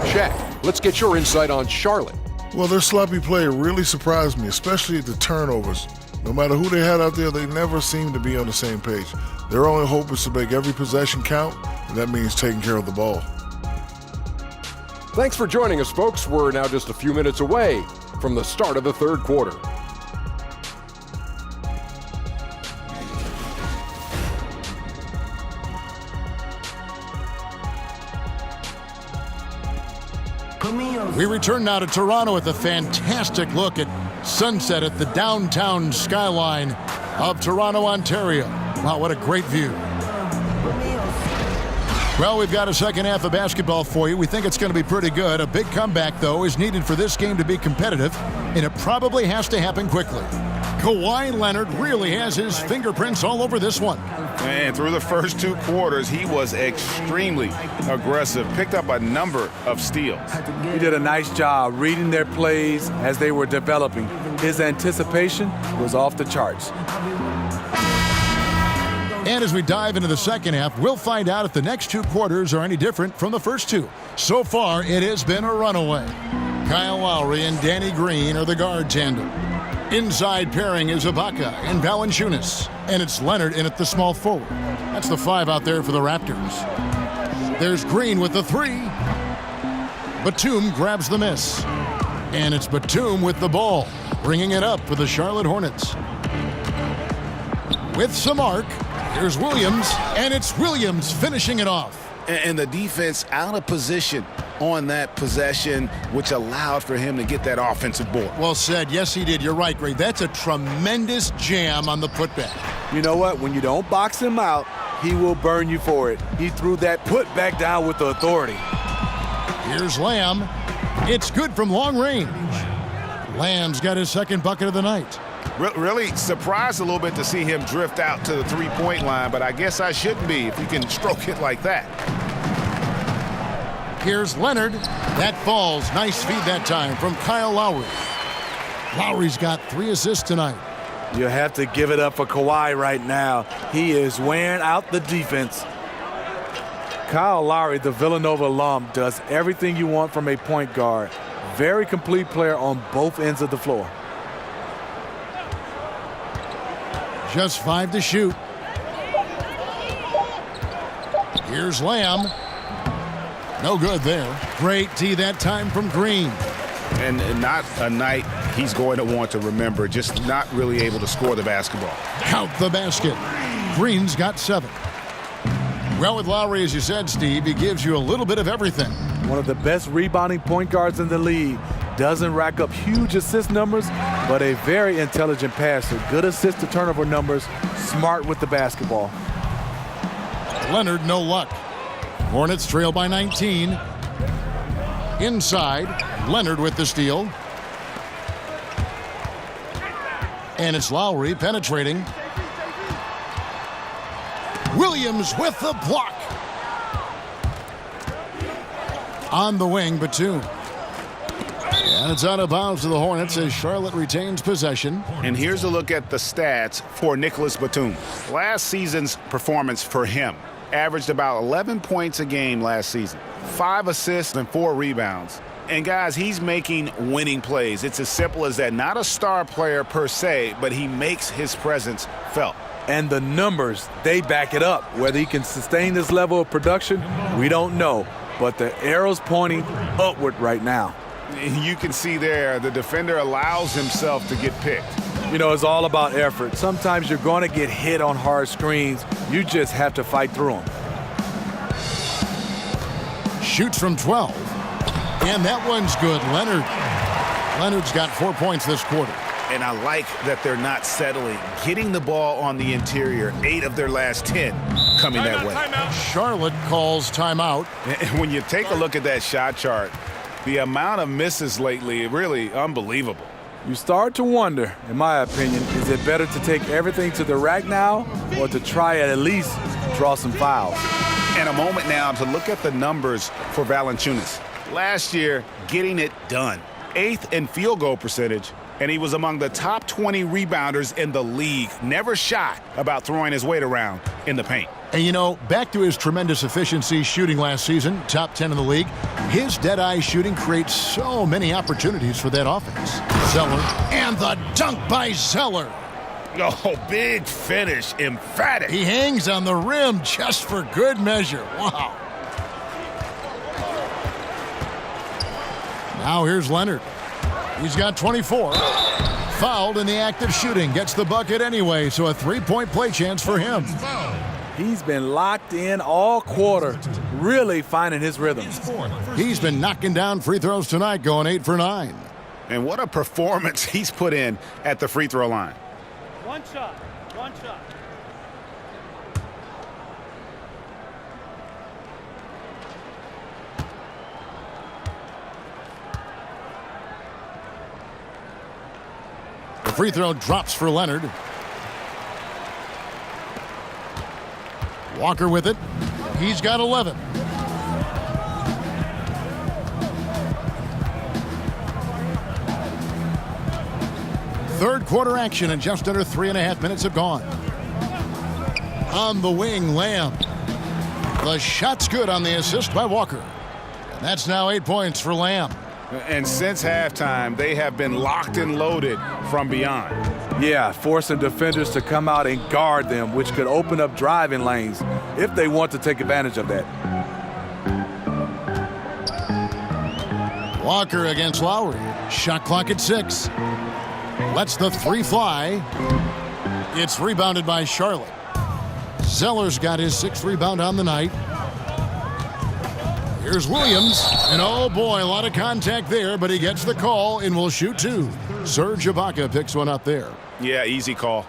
Shaq, let's get your insight on Charlotte.
Well, their sloppy play really surprised me, especially the turnovers. No matter who they had out there, they never seemed to be on the same page. Their only hope is to make every possession count, and that means taking care of the ball.
Thanks for joining us, folks. We're now just a few minutes away from the start of the third quarter.
We return now to Toronto with a fantastic look at sunset at the downtown skyline of Toronto, Ontario. Wow, what a great view. Well, we've got a second half of basketball for you. We think it's going to be pretty good. A big comeback, though, is needed for this game to be competitive, and it probably has to happen quickly. Kawhi Leonard really has his fingerprints all over this one.
And through the first two quarters, he was extremely aggressive, picked up a number of steals.
He did a nice job reading their plays as they were developing. His anticipation was off the charts.
And as we dive into the second half, we'll find out if the next two quarters are any different from the first two. So far, it has been a runaway. Kyle Lowry and Danny Green are the guard tandem. Inside pairing is Ibaka and Valanciunas. And it's Leonard in at the small forward. That's the 5 out there for the Raptors. There's Green with the 3. Batum grabs the miss. And it's Batum with the ball, bringing it up for the Charlotte Hornets. With some arc, here's Williams, and it's Williams finishing it off.
And the defense out of position on that possession, which allowed for him to get that offensive board.
Well said. Yes, he did. You're right, Greg. That's a tremendous jam on the putback.
You know what? When you don't box him out, he will burn you for it. He threw that putback down with the authority.
Here's Lamb. It's good from long range. Lamb's got his second bucket of the night.
Really surprised a little bit to see him drift out to the three-point line, but I guess I shouldn't be if you can stroke it like that.
Here's Leonard. That falls. Nice feed that time from Kyle Lowry. Lowry's got 3 assists tonight.
You have to give it up for Kawhi right now. He is wearing out the defense. Kyle Lowry, the Villanova alum, does everything you want from a point guard. Very complete player on both ends of the floor.
Just 5 to shoot. Here's Lamb. No good there. Great D that time from Green.
And not a night he's going to want to remember, just not really able to score the basketball.
Count the basket. Green's got 7. Well, with Lowry, as you said, Steve, he gives you a little bit of everything.
One of the best rebounding point guards in the league. Doesn't rack up huge assist numbers, but a very intelligent passer. Good assist to turnover numbers. Smart with the basketball.
Leonard, no luck. Hornets trail by 19. Inside, Leonard with the steal. And it's Lowry penetrating. Williams with the block. On the wing, Batum. And it's out of bounds to the Hornets as Charlotte retains possession.
And here's a look at the stats for Nicholas Batum. Last season's performance for him averaged about 11 points a game last season, 5 assists and 4 rebounds. And guys, he's making winning plays. It's as simple as that. Not a star player per se, but he makes his presence felt.
And the numbers, they back it up. Whether he can sustain this level of production, we don't know. But the arrow's pointing upward right now.
You can see there the defender allows himself to get picked.
You know, it's all about effort. Sometimes you're going to get hit on hard screens. You just have to fight through them.
Shoots from 12. And that one's good. Leonard's got 4 points this quarter.
And I like that they're not settling. Getting the ball on the interior, 8 of their last 10 coming that way.
Charlotte calls timeout.
And when you take a look at that shot chart, the amount of misses lately, really unbelievable.
You start to wonder, in my opinion, is it better to take everything to the rack now or to try at least draw some fouls?
And a moment now to look at the numbers for Valanciunas. Last year, getting it done. 8th in field goal percentage, and he was among the top 20 rebounders in the league. Never shy about throwing his weight around in the paint.
And you know, back to his tremendous efficiency shooting last season, top 10 in the league, his dead-eye shooting creates so many opportunities for that offense. Zeller, and the dunk by Zeller.
Oh, big finish, emphatic.
He hangs on the rim just for good measure. Wow. Now here's Leonard. He's got 24. Fouled in the act of shooting. Gets the bucket anyway, so a 3-point play chance for him.
He's been locked in all quarter, really finding his rhythm.
He's been knocking down free throws tonight, going 8 for 9.
And what a performance he's put in at the free throw line.
One shot.
The free throw drops for Leonard. Walker with it. He's got 11. Third quarter action, and just under 3.5 minutes have gone. On the wing, Lamb. The shot's good on the assist by Walker. And that's now 8 points for Lamb.
And since halftime, they have been locked and loaded from beyond.
Yeah, forcing defenders to come out and guard them, which could open up driving lanes if they want to take advantage of that.
Walker against Lowry. Shot clock at 6. Lets the 3 fly. It's rebounded by Charlotte. Zeller's got his 6th rebound on the night. Here's Williams, and oh boy, a lot of contact there, but he gets the call and will shoot 2. Serge Ibaka picks one up there.
Yeah, easy call.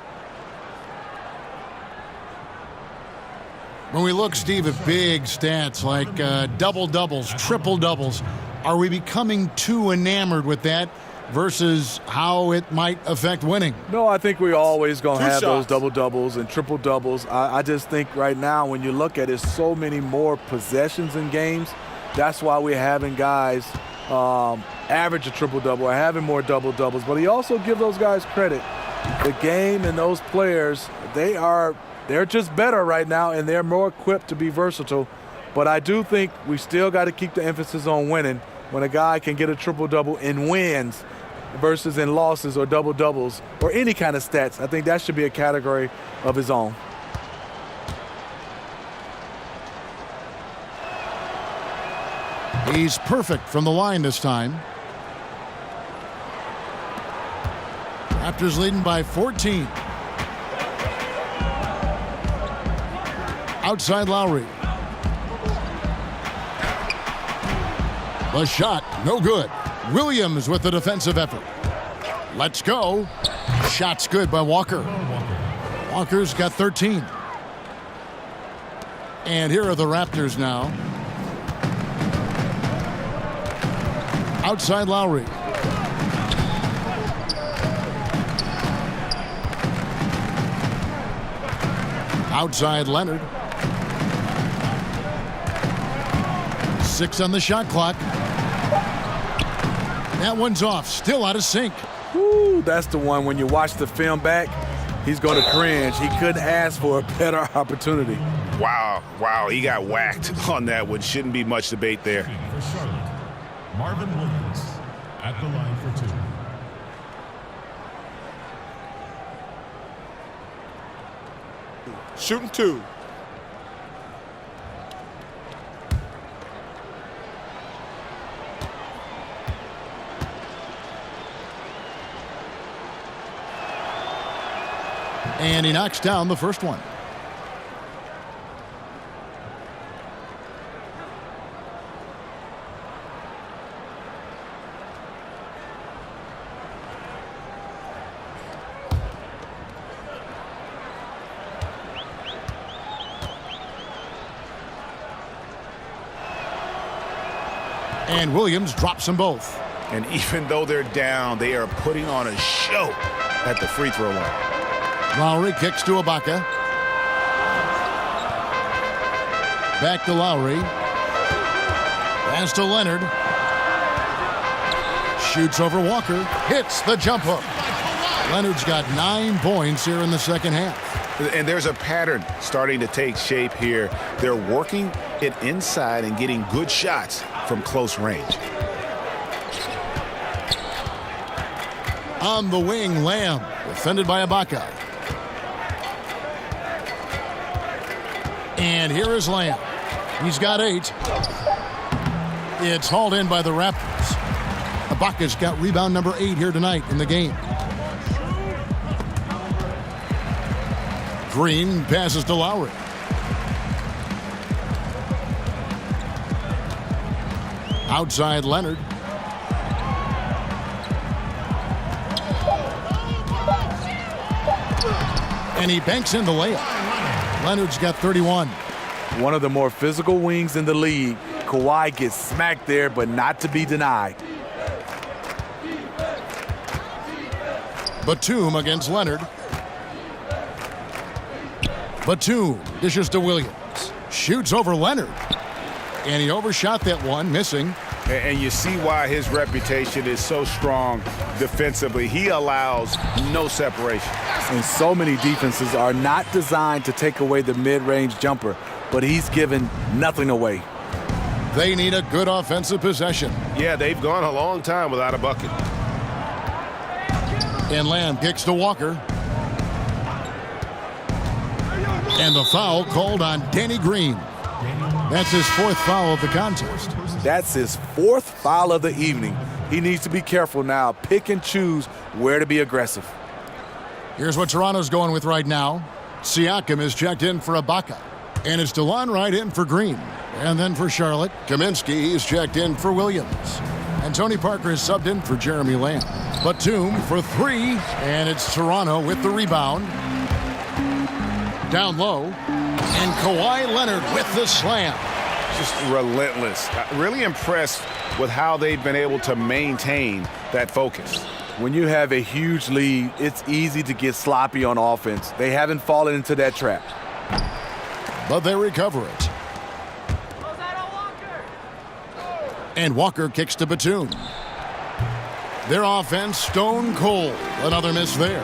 When we look, Steve, at big stats like double-doubles, triple-doubles, are we becoming too enamored with that versus how it might affect winning?
No, I think we're always going to have those
shots.
double-doubles and triple-doubles. I just think right now when you look at it, so many more possessions in games. That's why we're having guys average a triple-double or having more double-doubles. But he also give those guys credit. The game and those players, they're just better right now, and they're more equipped to be versatile. But I do think we still got to keep the emphasis on winning. When a guy can get a triple-double in wins versus in losses or double-doubles or any kind of stats, I think that should be a category of his own.
He's perfect from the line this time. Raptors leading by 14. Outside Lowry. The shot, no good. Williams with the defensive effort. Let's go. Shot's good by Walker. Walker's got 13. And here are the Raptors now. Outside Lowry. Outside Leonard. 6 on the shot clock. That one's off, still out of sync.
Woo, that's the one when you watch the film back, he's going to cringe. He couldn't ask for a better opportunity.
Wow, he got whacked on that one. Shouldn't be much debate there.
For Charlotte, Marvin Williams at the line for 2.
Shooting 2.
And he knocks down the first one. And Williams drops them both.
And even though they're down, they are putting on a show at the free throw line.
Lowry kicks to Ibaka. Back to Lowry. Pass to Leonard. Shoots over Walker. Hits the jump hook. Leonard's got 9 points here in the second half.
And there's a pattern starting to take shape here. They're working it inside and getting good shots from close range.
On the wing, Lamb. Defended by Ibaka. And here is Lamb. He's got 8. It's hauled in by the Raptors. Ibaka's got rebound number 8 here tonight in the game. Green passes to Lowry. Outside Leonard. And he banks in the layup. Leonard's got 31.
One of the more physical wings in the league. Kawhi gets smacked there, but not to be denied.
Batum against Leonard. Batum dishes to Williams. Shoots over Leonard. And he overshot that one, missing.
And you see why his reputation is so strong defensively. He allows no separation.
And so many defenses are not designed to take away the mid-range jumper, but he's given nothing away.
They need a good offensive possession.
Yeah, they've gone a long time without a bucket.
And Lamb kicks to Walker. And the foul called on Danny Green. That's his 4th foul of the contest.
That's his 4th foul of the evening. He needs to be careful now. Pick and choose where to be aggressive.
Here's what Toronto's going with right now. Siakam is checked in for Ibaka. And it's DeLon Wright in for Green. And then for Charlotte, Kaminsky is checked in for Williams. And Tony Parker is subbed in for Jeremy Lamb. Batum for 3. And it's Toronto with the rebound. Down low. And Kawhi Leonard with the slam.
Just relentless. Really impressed with how they've been able to maintain that focus.
When you have a huge lead, it's easy to get sloppy on offense. They haven't fallen into that trap.
But they recover it. And Walker kicks to Batum. Their offense stone cold. Another miss there.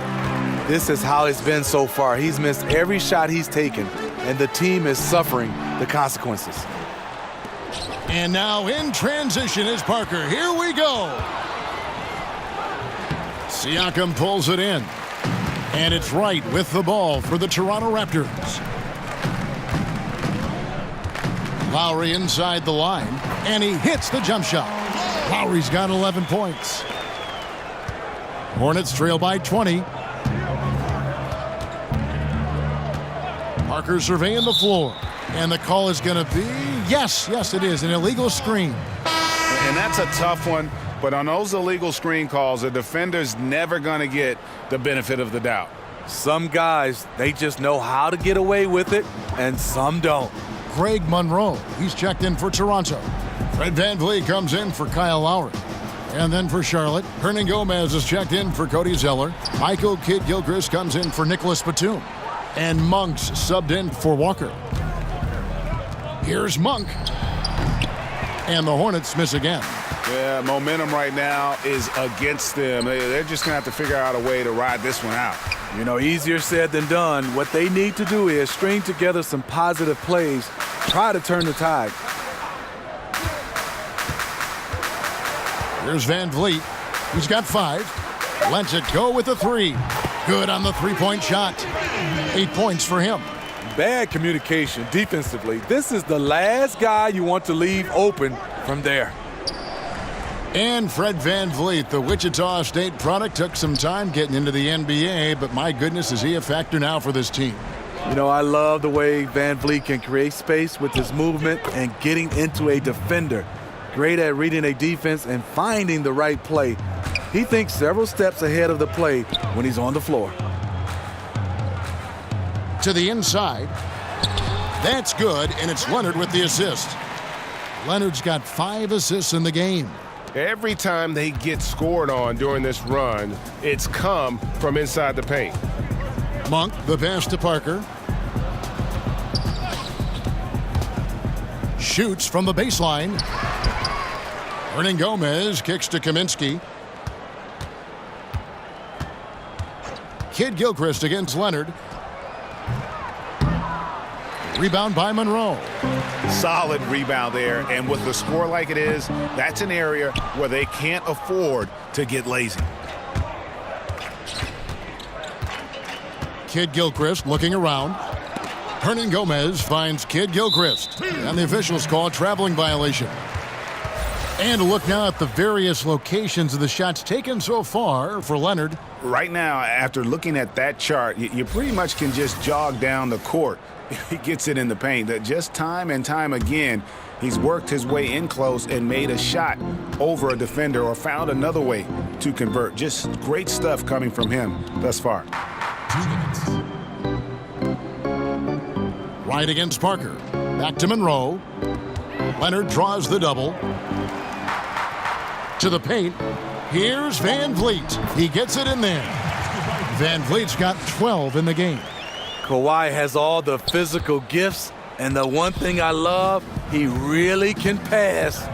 This is how it's been so far. He's missed every shot he's taken, and the team is suffering the consequences.
And now in transition is Parker. Here we go. Siakam pulls it in. And it's Wright with the ball for the Toronto Raptors. Lowry inside the line, and he hits the jump shot. Lowry's got 11 points. Hornets trail by 20. Parker surveying the floor, and the call is going to be, yes, it is, an illegal screen.
And that's a tough one, but on those illegal screen calls, the defender's never going to get the benefit of the doubt.
Some guys, they just know how to get away with it, and some don't.
Greg Monroe, he's checked in for Toronto. Fred VanVleet comes in for Kyle Lowry. And then for Charlotte, Hernan Gomez is checked in for Cody Zeller. Michael Kidd-Gilchrist comes in for Nicholas Batum. And Monk's subbed in for Walker. Here's Monk. And the Hornets miss again.
Yeah, momentum right now is against them. They're just going to have to figure out a way to ride this one out.
You know, easier said than done. What they need to do is string together some positive plays, try to turn the tide.
Here's VanVleet. He's got 5. Lets it go with a 3. Good on the three-point shot. 8 points for him.
Bad communication defensively. This is the last guy you want to leave open from there.
And Fred VanVleet, the Wichita State product, took some time getting into the NBA, but my goodness, is he a factor now for this team.
You know, I love the way VanVleet can create space with his movement and getting into a defender. Great at reading a defense and finding the right play. He thinks several steps ahead of the play when he's on the floor.
To the inside. That's good, and it's Leonard with the assist. Leonard's got 5 assists in the game.
Every time they get scored on during this run, it's come from inside the paint.
Monk, the pass to Parker. Shoots from the baseline. Hernan Gomez kicks to Kaminsky. Kidd-Gilchrist against Leonard. Rebound by Monroe.
Solid rebound there, and with the score like it is, that's an area where they can't afford to get lazy.
Kidd-Gilchrist looking around. Hernan Gomez finds Kidd-Gilchrist, and the officials call a traveling violation. And a look now at the various locations of the shots taken so far for Leonard.
Right now, after looking at that chart, you pretty much can just jog down the court. He gets it in the paint. That just time and time again, he's worked his way in close and made a shot over a defender or found another way to convert. Just great stuff coming from him thus far.
2 minutes.
Right against Parker. Back to Monroe. Leonard draws the double. To the paint. Here's VanVleet. He gets it in there. VanVleet's got 12 in the game.
Kawhi has all the physical gifts, and the one thing I love, he really can pass.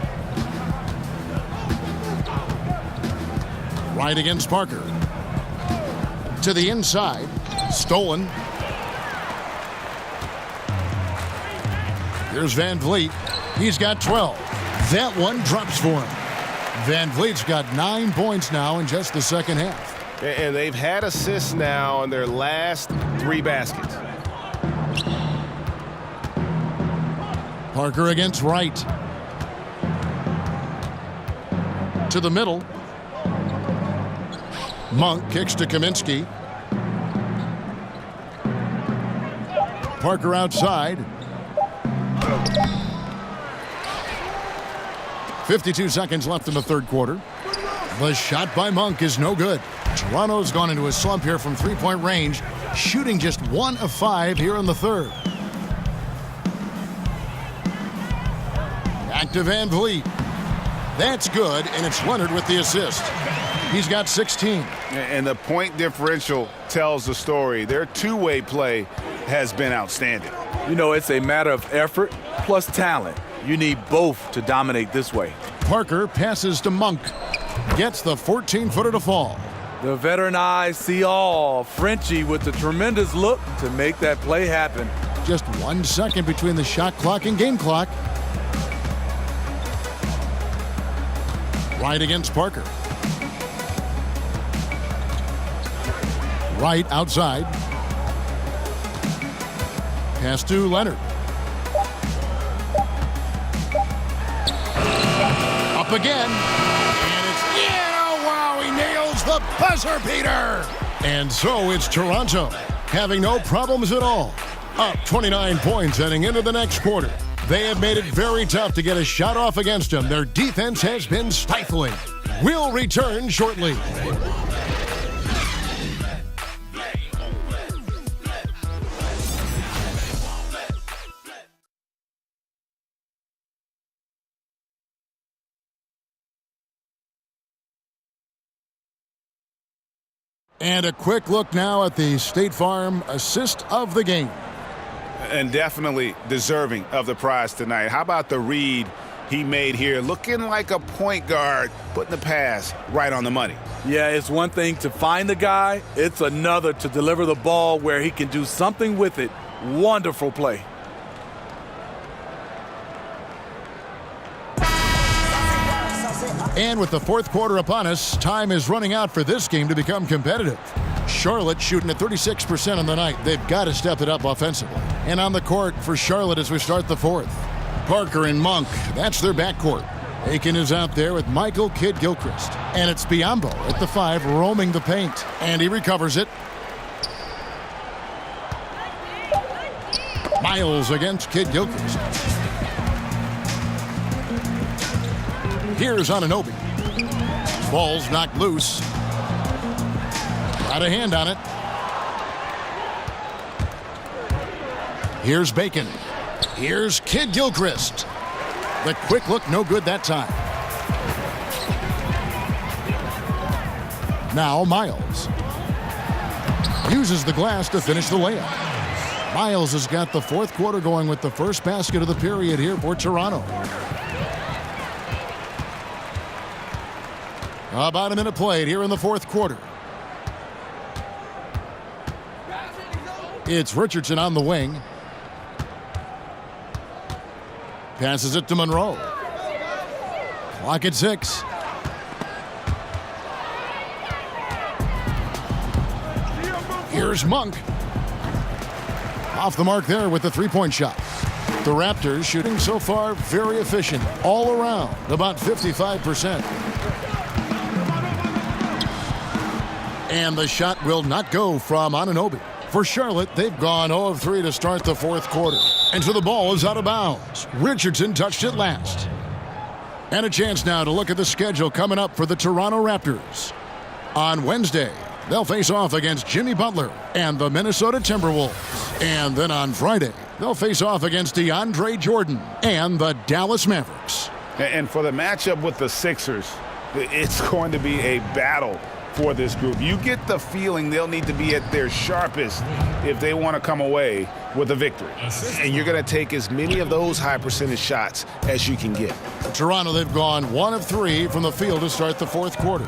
Right against Parker. To the inside. Stolen. Here's VanVleet. He's got 12. That one drops for him. VanVleet's got 9 points now in just the second half.
And they've had assists now on their last 3 baskets.
Parker against Wright. To the middle. Monk kicks to Kaminsky. Parker outside. 52 seconds left in the third quarter. The shot by Monk is no good. Toronto's gone into a slump here from three-point range, shooting just 1 of 5 here in the third. Back to VanVleet. That's good, and it's Leonard with the assist. He's got 16.
And the point differential tells the story. Their two-way play has been outstanding.
You know, it's a matter of effort plus talent. You need both to dominate this way.
Parker passes to Monk. Gets the 14-footer to fall.
The veteran eyes see all. Frenchie with a tremendous look to make that play happen.
Just 1 second between the shot clock and game clock. Right against Parker. Right outside. Pass to Leonard. Up again. And it's, yeah, wow, he nails the buzzer beater. And so it's Toronto, having no problems at all. Up 29 points heading into the next quarter. They have made it very tough to get a shot off against them. Their defense has been stifling. We'll return shortly. And a quick look now at the State Farm assist of the game.
And definitely deserving of the prize tonight. How about the read he made here? Looking like a point guard, putting the pass right on the money.
Yeah, it's one thing to find the guy. It's another to deliver the ball where he can do something with it. Wonderful play.
And with the fourth quarter upon us, time is running out for this game to become competitive. Charlotte shooting at 36% on the night. They've got to step it up offensively. And on the court for Charlotte as we start the fourth. Parker and Monk, that's their backcourt. Aiken is out there with Michael Kidd-Gilchrist. And it's Biyombo at the 5 roaming the paint. And he recovers it. Miles against Kidd-Gilchrist. Here's Anunoby. Ball's knocked loose. Got a hand on it. Here's Bacon. Here's Kidd-Gilchrist. The quick look, no good that time. Now Miles. Uses the glass to finish the layup. Miles has got the fourth quarter going with the first basket of the period here for Toronto. About a minute played here in the fourth quarter. It's Richardson on the wing. Passes it to Monroe. Clock at 6. Here's Monk. Off the mark there with the three-point shot. The Raptors shooting so far very efficient all around, about 55%. And the shot will not go from Anunoby. For Charlotte, they've gone 0 of 3 to start the fourth quarter. And so the ball is out of bounds. Richardson touched it last. And a chance now to look at the schedule coming up for the Toronto Raptors. On Wednesday, they'll face off against Jimmy Butler and the Minnesota Timberwolves. And then on Friday, they'll face off against DeAndre Jordan and the Dallas Mavericks.
And for the matchup with the Sixers, it's going to be a battle for this group. You get the feeling they'll need to be at their sharpest if they want to come away with a victory. And you're going to take as many of those high percentage shots as you can get.
Toronto, they've gone 1 of 3 from the field to start the fourth quarter.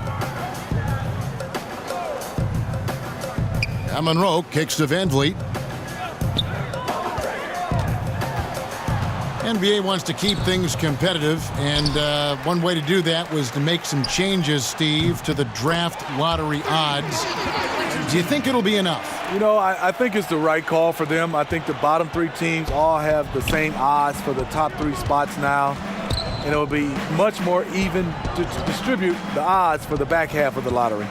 Monroe kicks to Van Vliet. NBA wants to keep things competitive, and one way to do that was to make some changes, Steve, to the draft lottery odds. Do you think it'll be enough?
You know, I think it's the right call for them. I think the bottom 3 teams all have the same odds for the top 3 spots now. And it'll be much more even to distribute the odds for the back half of the lottery.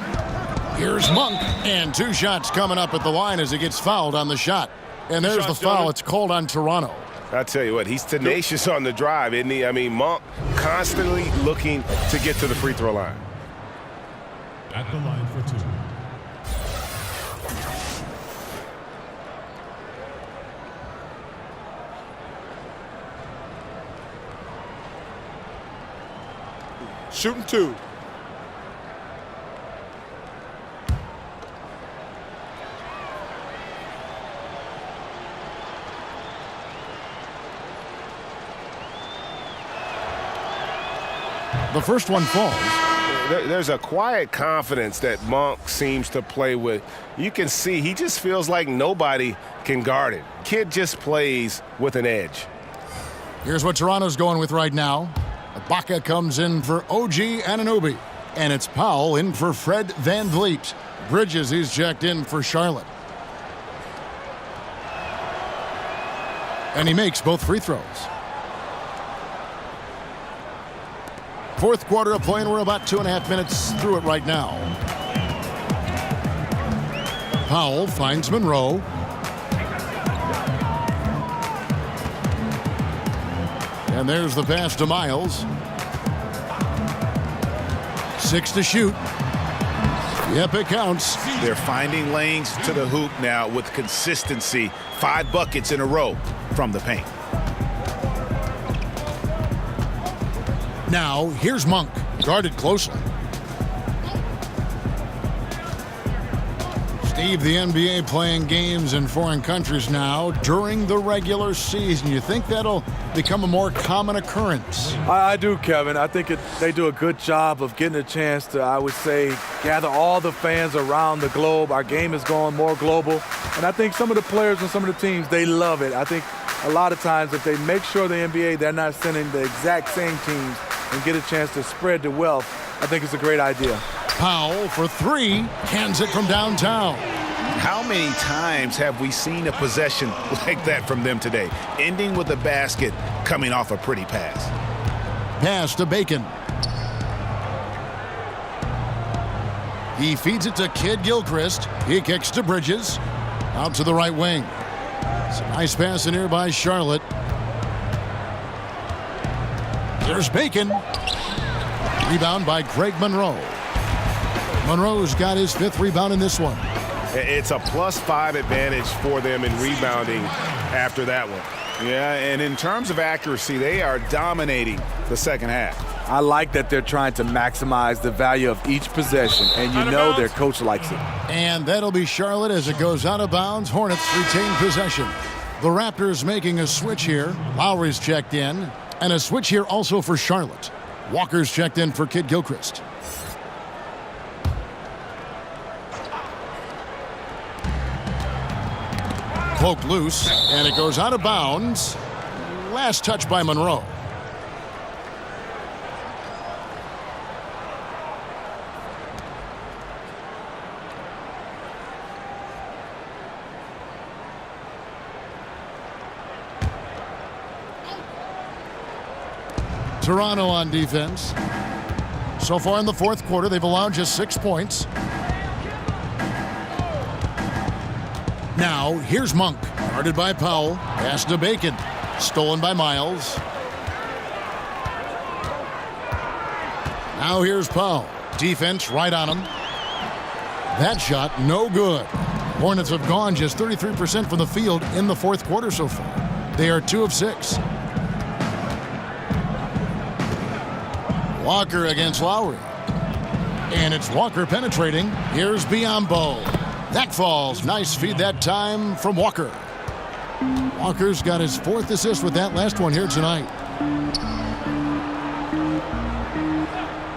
Here's Monk, and 2 shots coming up at the line as he gets fouled on the shot. And there's the foul. It's called on Toronto.
I tell you what, he's tenacious on the drive, isn't he? I mean, Monk constantly looking to get to the free throw line.
At the line for 2.
Shooting 2.
The first one falls.
There's a quiet confidence that Monk seems to play with. You can see he just feels like nobody can guard him. Kid just plays with an edge.
Here's what Toronto's going with right now. Ibaka comes in for OG Anunoby. And it's Powell in for Fred VanVleet. Bridges, he's checked in for Charlotte. And he makes both free throws. Fourth quarter of play, and we're about 2.5 minutes through it right now. Powell finds Monroe. And there's the pass to Miles. 6 to shoot. Yep, it counts.
They're finding lanes to the hoop now with consistency. 5 buckets in a row from the paint.
Now, here's Monk, guarded closely. Steve, the NBA playing games in foreign countries now during the regular season. You think that'll become a more common occurrence?
I do, Kevin. I think they do a good job of getting a chance to, I would say, gather all the fans around the globe. Our game is going more global. And I think some of the players and some of the teams, they love it. I think a lot of times if they make sure the NBA, they're not sending the exact same teams and get a chance to spread the wealth, I think it's a great idea.
Powell for 3, cans it from downtown.
How many times have we seen a possession like that from them today, ending with a basket coming off a pretty pass?
Pass to Bacon. He feeds it to Kid Gilchrist. He kicks to Bridges. Out to the right wing. It's a nice pass in here by Charlotte. There's Bacon. Rebound by Greg Monroe. Monroe's got his 5th rebound in this one.
It's a +5 advantage for them in rebounding after that one. Yeah, and in terms of accuracy, they are dominating the second half.
I like that they're trying to maximize the value of each possession, and you know their coach likes it.
And that'll be Charlotte as it goes out of bounds. Hornets retain possession. The Raptors making a switch here. Lowry's checked in, and a switch here also for Charlotte. Walker's checked in for Kid Gilchrist. Poked loose, and it goes out of bounds. Last touch by Monroe. Toronto on defense. So far in the fourth quarter, they've allowed just 6 points. Now, here's Monk, guarded by Powell. Pass to Bacon. Stolen by Miles. Now here's Powell. Defense right on him. That shot, no good. Hornets have gone just 33% from the field in the fourth quarter so far. They are 2 of 6. Walker against Lowry. And it's Walker penetrating. Here's Biyombo. That falls. Nice feed that time from Walker. Walker's got his 4th assist with that last one here tonight.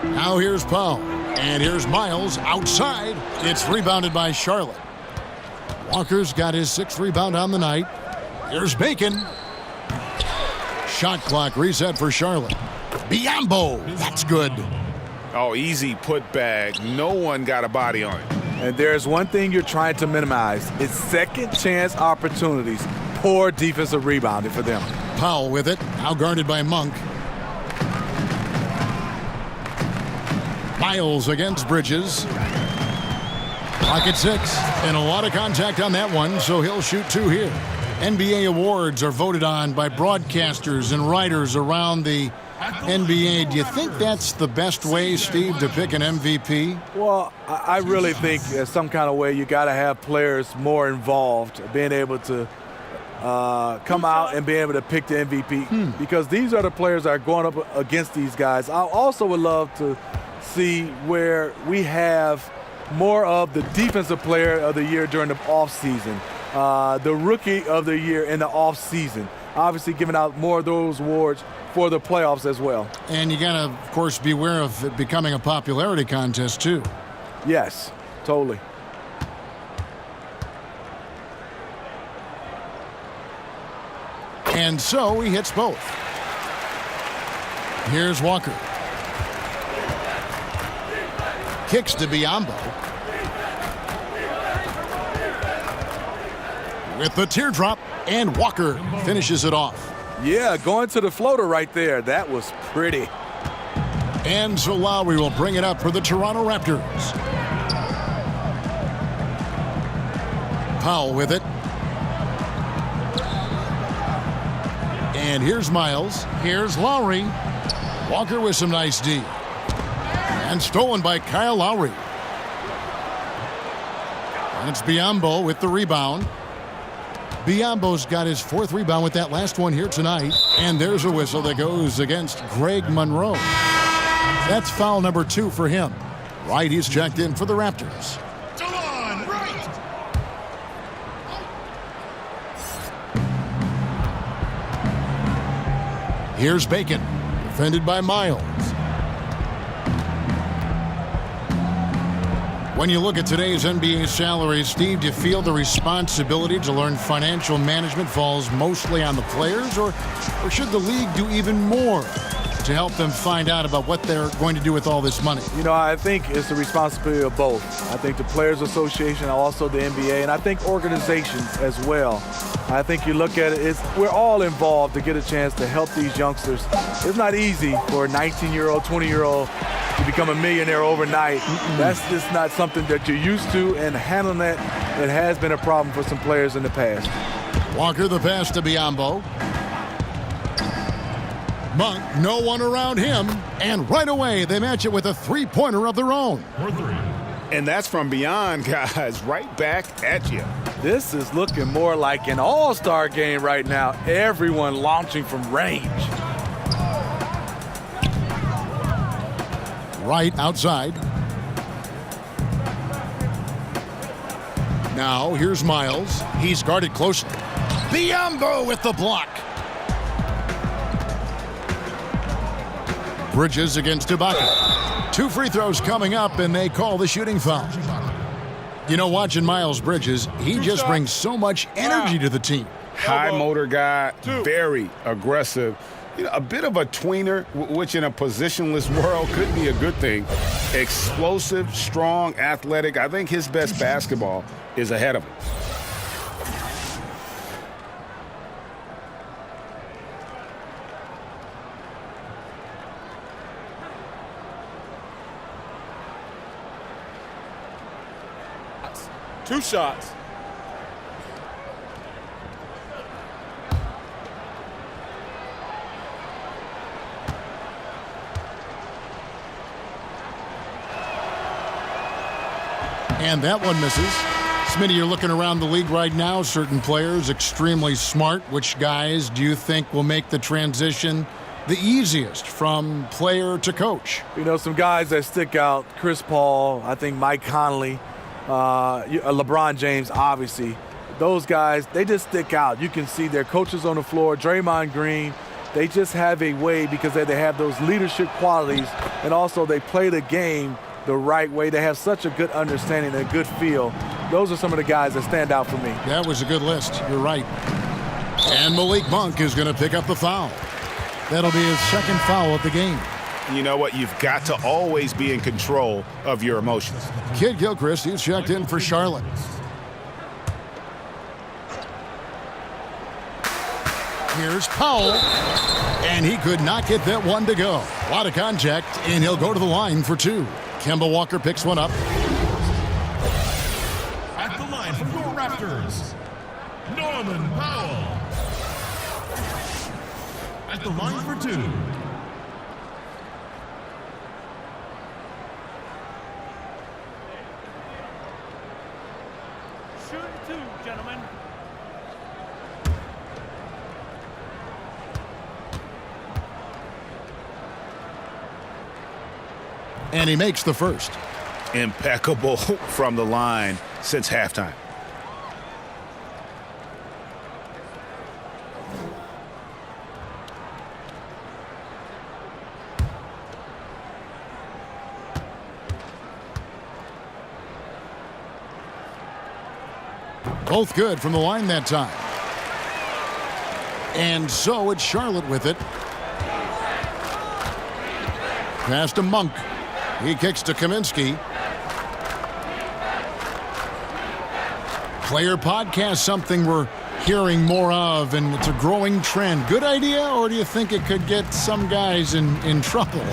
Now here's Powell. And here's Miles outside. It's rebounded by Charlotte. Walker's got his 6th rebound on the night. Here's Bacon. Shot clock reset for Charlotte. Biyombo. That's good.
Oh, easy putback. No one got a body on it.
And there's one thing you're trying to minimize. It's second chance opportunities. Poor defensive rebounding for them.
Powell with it. Now guarded by Monk. Miles against Bridges. Clock at 6. And a lot of contact on that one, so he'll shoot 2 here. NBA awards are voted on by broadcasters and writers around the NBA. Do you think that's the best way, Steve, to pick an MVP?
Well, I really think there's some kind of way you got to have players more involved, being able to come out and be able to pick the MVP because these are the players that are going up against these guys. I also would love to see where we have more of the defensive player of the year during the offseason, the rookie of the year in the offseason. Obviously giving out more of those awards for the playoffs as well.
And you got to, of course, beware of it becoming a popularity contest, too.
Yes, totally.
And so he hits both. Here's Walker. Kicks to Biyombo. With the teardrop, and Walker finishes it off.
Yeah, going to the floater right there. That was pretty.
And so Lowry will bring it up for the Toronto Raptors. Powell with it. And here's Miles. Here's Lowry. Walker with some nice D. And stolen by Kyle Lowry. And it's Biyombo with the rebound. Biyombo's got his 4th rebound with that last one here tonight. And there's a whistle that goes against Greg Monroe. That's foul number 2 for him. Right, he's checked in for the Raptors. Here's Bacon, defended by Miles. When you look at today's NBA salaries, Steve, do you feel the responsibility to learn financial management falls mostly on the players, or should the league do even more to help them find out about what they're going to do with all this money?
You know, I think it's the responsibility of both. I think the Players Association, also the NBA, and I think organizations as well. I think you look at it, we're all involved to get a chance to help these youngsters. It's not easy for a 19-year-old, 20-year-old to become a millionaire overnight. That's just not something that you're used to, and handling that, it has been a problem for some players in the past.
Walker the pass to Biyombo. Monk, no one around him, and right away they match it with a 3-pointer of their own.
And that's from beyond, guys, right back at you.
This is looking more like an all-star game right now. Everyone launching from range.
Right outside. Now here's Miles. He's guarded closely. Biyombo with the block. Bridges against Ibaka. 2 free throws coming up, and they call the shooting foul. You know, watching Miles Bridges, he just brings so much energy to the team.
High motor guy, very aggressive. You know, a bit of a tweener, which in a positionless world could be a good thing. Explosive, strong, athletic. I think his best basketball is ahead of him.
Two shots.
And that one misses. Smitty, you're looking around the league right now. Certain players extremely smart. Which guys do you think will make the transition the easiest from player to coach?
You know, some guys that stick out. Chris Paul, I think Mike Conley, LeBron James, obviously. Those guys, they just stick out. You can see their coaches on the floor, Draymond Green. They just have a way because they have those leadership qualities, and also they play the game the right way. They have such a good understanding and a good feel. Those are some of the guys that stand out for me.
That was a good list. You're right. And Malik Monk is going to pick up the foul. That'll be his 2nd foul of the game.
You know what? You've got to always be in control of your emotions.
Kid Gilchrist, he's checked in for Charlotte. Here's Powell. And he could not get that one to go. A lot of contact, and he'll go to the line for 2. Kemba Walker picks one up.
At the line from your Raptors, Norman Powell. At the line for 2.
Shooting 2, gentlemen.
And he makes the first.
Impeccable from the line since halftime.
Both good from the line that time. And so it's Charlotte with it. Pass to Monk. He kicks to Kaminsky. Player podcast, something we're hearing more of, and it's a growing trend. Good idea, or do you think it could get some guys in trouble?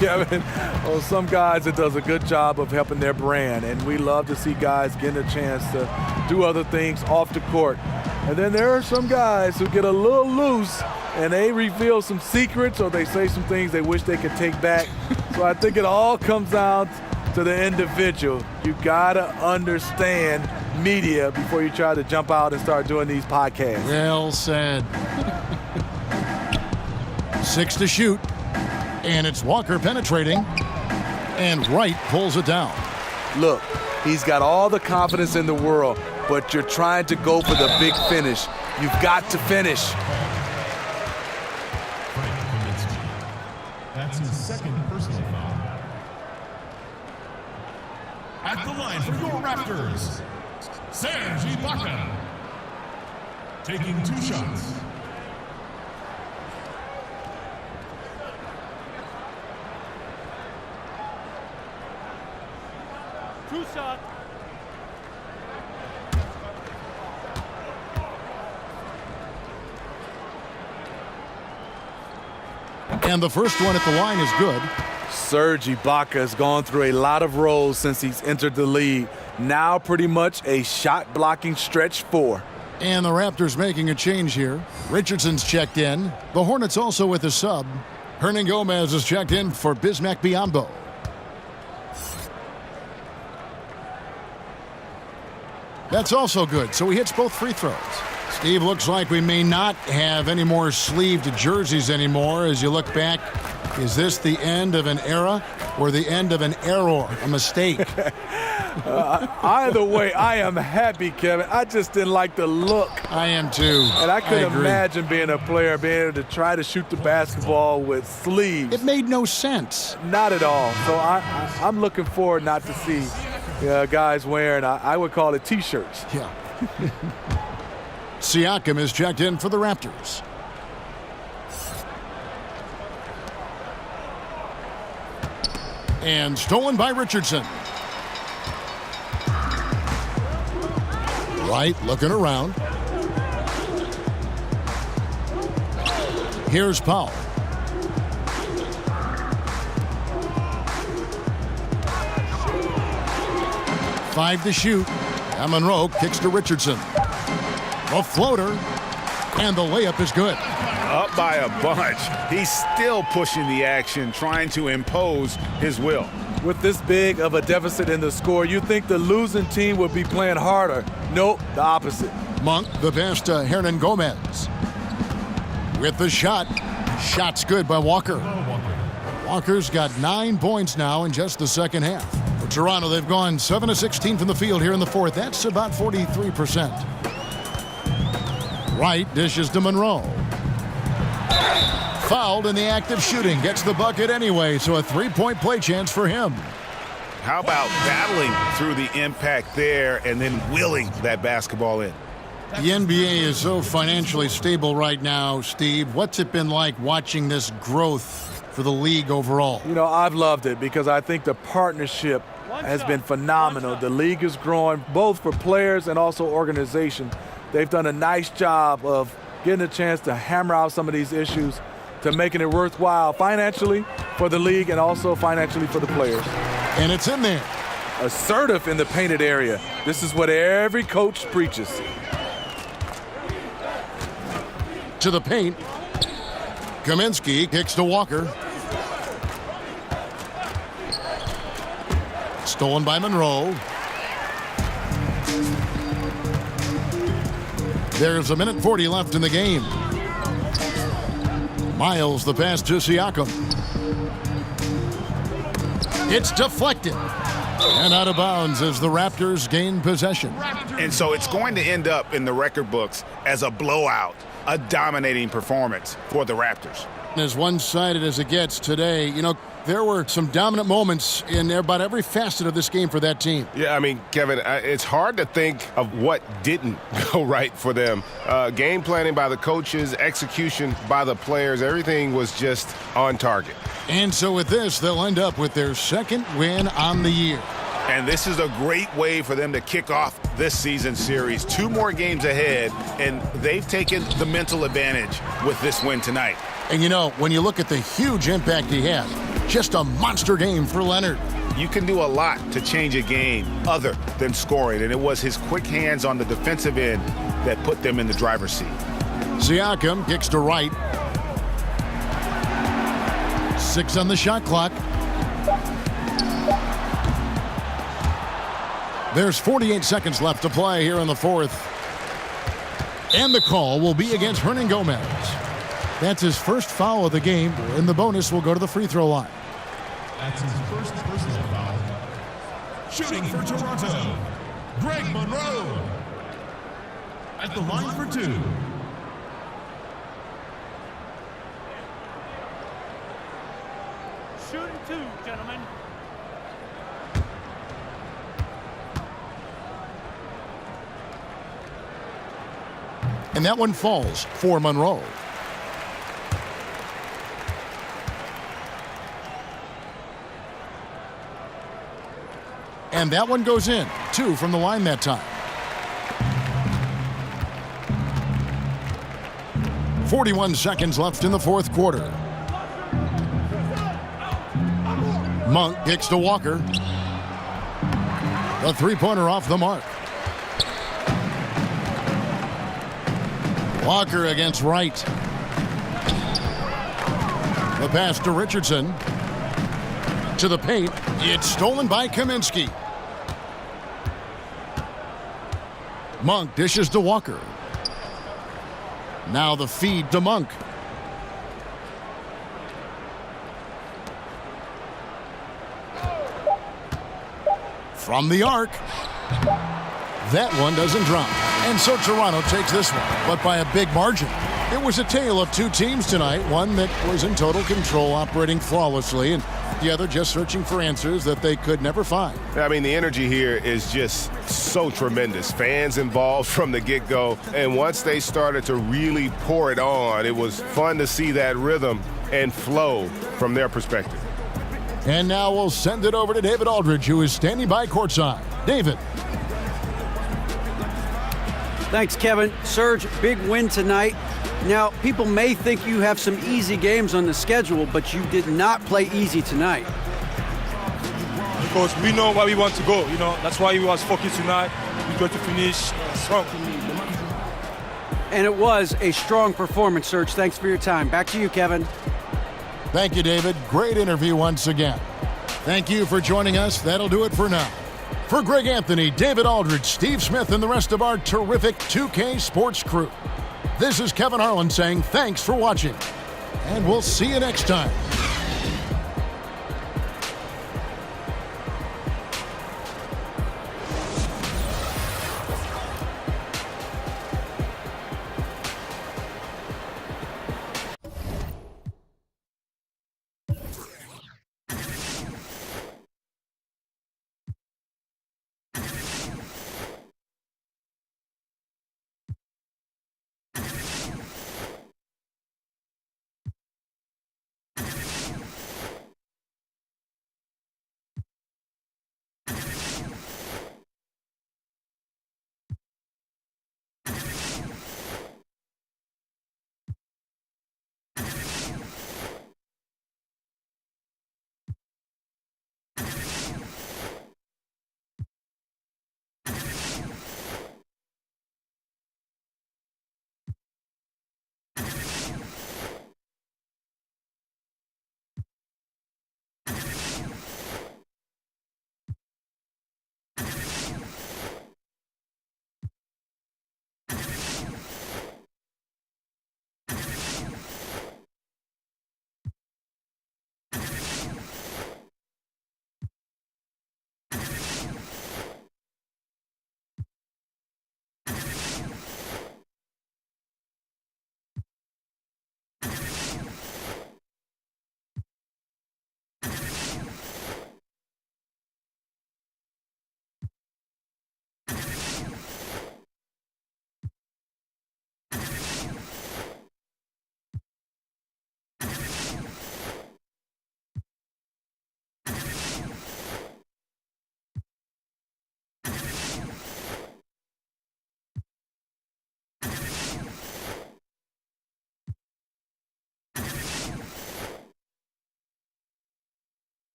Kevin, well, some guys, it does a good job of helping their brand, and we love to see guys getting a chance to do other things off the court. And then there are some guys who get a little loose, and they reveal some secrets, or they say some things they wish they could take back. So I think it all comes down to the individual. You gotta understand media before you try to jump out and start doing these podcasts.
Well said. 6 to shoot, and it's Walker penetrating, and Wright pulls it down.
Look, he's got all the confidence in the world, but you're trying to go for the big finish. You've got to finish.
That's his second personal foul. At the line for your Raptors, Serge Ibaka. Taking 2 shots.
Two shot.
And the first one at the line is good.
Serge Ibaka has gone through a lot of roles since he's entered the league. Now pretty much a shot-blocking stretch 4.
And the Raptors making a change here. Richardson's checked in. The Hornets also with a sub. Hernan Gomez is checked in for Bismack Biyombo. That's also good, so he hits both free throws. Steve, looks like we may not have any more sleeved jerseys anymore. As you look back, is this the end of an era or the end of an error, a mistake?
Either way, I am happy, Kevin. I just didn't like the look.
I am too.
And I couldn't imagine being a player, being able to try to shoot the basketball with sleeves.
It made no sense.
Not at all. So I'm looking forward not to see guys wearing, I would call it T-shirts.
Yeah. Siakam is checked in for the Raptors. And stolen by Richardson. Wright looking around. Here's Powell. Five to shoot. And Monroe kicks to Richardson. A floater, and the layup is good.
Up by a bunch. He's still pushing the action, trying to impose his will.
With this big of a deficit in the score, you think the losing team would be playing harder. Nope, the opposite.
Monk, the pass to Hernan Gomez. With the shot. Shot's good by Walker. Walker's got 9 points now in just the second half. For Toronto, they've gone 7 of 16 from the field here in the fourth. That's about 43%. Wright dishes to Monroe. Fouled in the act of shooting. Gets the bucket anyway, so a 3-point play chance for him.
How about battling through the impact there and then willing that basketball in?
The NBA is so financially stable right now, Steve. What's it been like watching this growth for the league overall?
You know, I've loved it because I think the partnership has been phenomenal. The league is growing both for players and also organization. They've done a nice job of getting a chance to hammer out some of these issues to making it worthwhile financially for the league and also financially for the players.
And it's in there.
Assertive in the painted area. This is what every coach preaches.
To the paint. Kaminsky kicks to Walker. Stolen by Monroe. There's a minute 40 left in the game. Miles the pass to Siakam. It's deflected. And out of bounds as the Raptors gain possession.
And so it's going to end up in the record books as a blowout, a dominating performance for the Raptors.
As one-sided as it gets today, you know, there were some dominant moments in about every facet of this game for that team.
Yeah, I mean, Kevin, it's hard to think of what didn't go right for them. Game planning by the coaches, execution by the players, everything was just on target.
And so with this, they'll end up with their second win on the year.
And this is a great way for them to kick off this season series. 2 more games ahead, and they've taken the mental advantage with this win tonight.
And you know, when you look at the huge impact he has, just a monster game for Leonard.
You can do a lot to change a game other than scoring, and it was his quick hands on the defensive end that put them in the driver's seat.
Siakam kicks to right. 6 on the shot clock. There's 48 seconds left to play here in the fourth. And the call will be against Hernan Gomez. That's his first foul of the game, and the bonus will go to the free throw line.
That's his first personal foul. Shooting for Toronto, Greg Monroe. At the line for 2.
Shooting 2, gentlemen.
And that one falls for Monroe. And that one goes in. 2 from the line that time. 41 seconds left in the fourth quarter. Monk kicks to Walker. The three-pointer off the mark. Walker against Wright. The pass to Richardson. To the paint. It's stolen by Kaminsky. Monk dishes to Walker. Now the feed to Monk. From the arc. That one doesn't drop. And so Toronto takes this one, but by a big margin. It was a tale of 2 teams tonight, one that was in total control, operating flawlessly, and the other just searching for answers that they could never find.
I mean, the energy here is just so tremendous. Fans involved from the get-go, and once they started to really pour it on, it was fun to see that rhythm and flow from their perspective.
And now we'll send it over to David Aldridge, who is standing by courtside. David.
Thanks, Kevin. Serge, big win tonight. Now, people may think you have some easy games on the schedule, but you did not play easy tonight.
Because we know where we want to go, you know. That's why we was focused tonight. We got to finish strong.
And it was a strong performance, Serge. Thanks for your time. Back to you, Kevin.
Thank you, David. Great interview once again. Thank you for joining us. That'll do it for now. For Greg Anthony, David Aldridge, Steve Smith, and the rest of our terrific 2K Sports crew, this is Kevin Harlan saying thanks for watching, and we'll see you next time.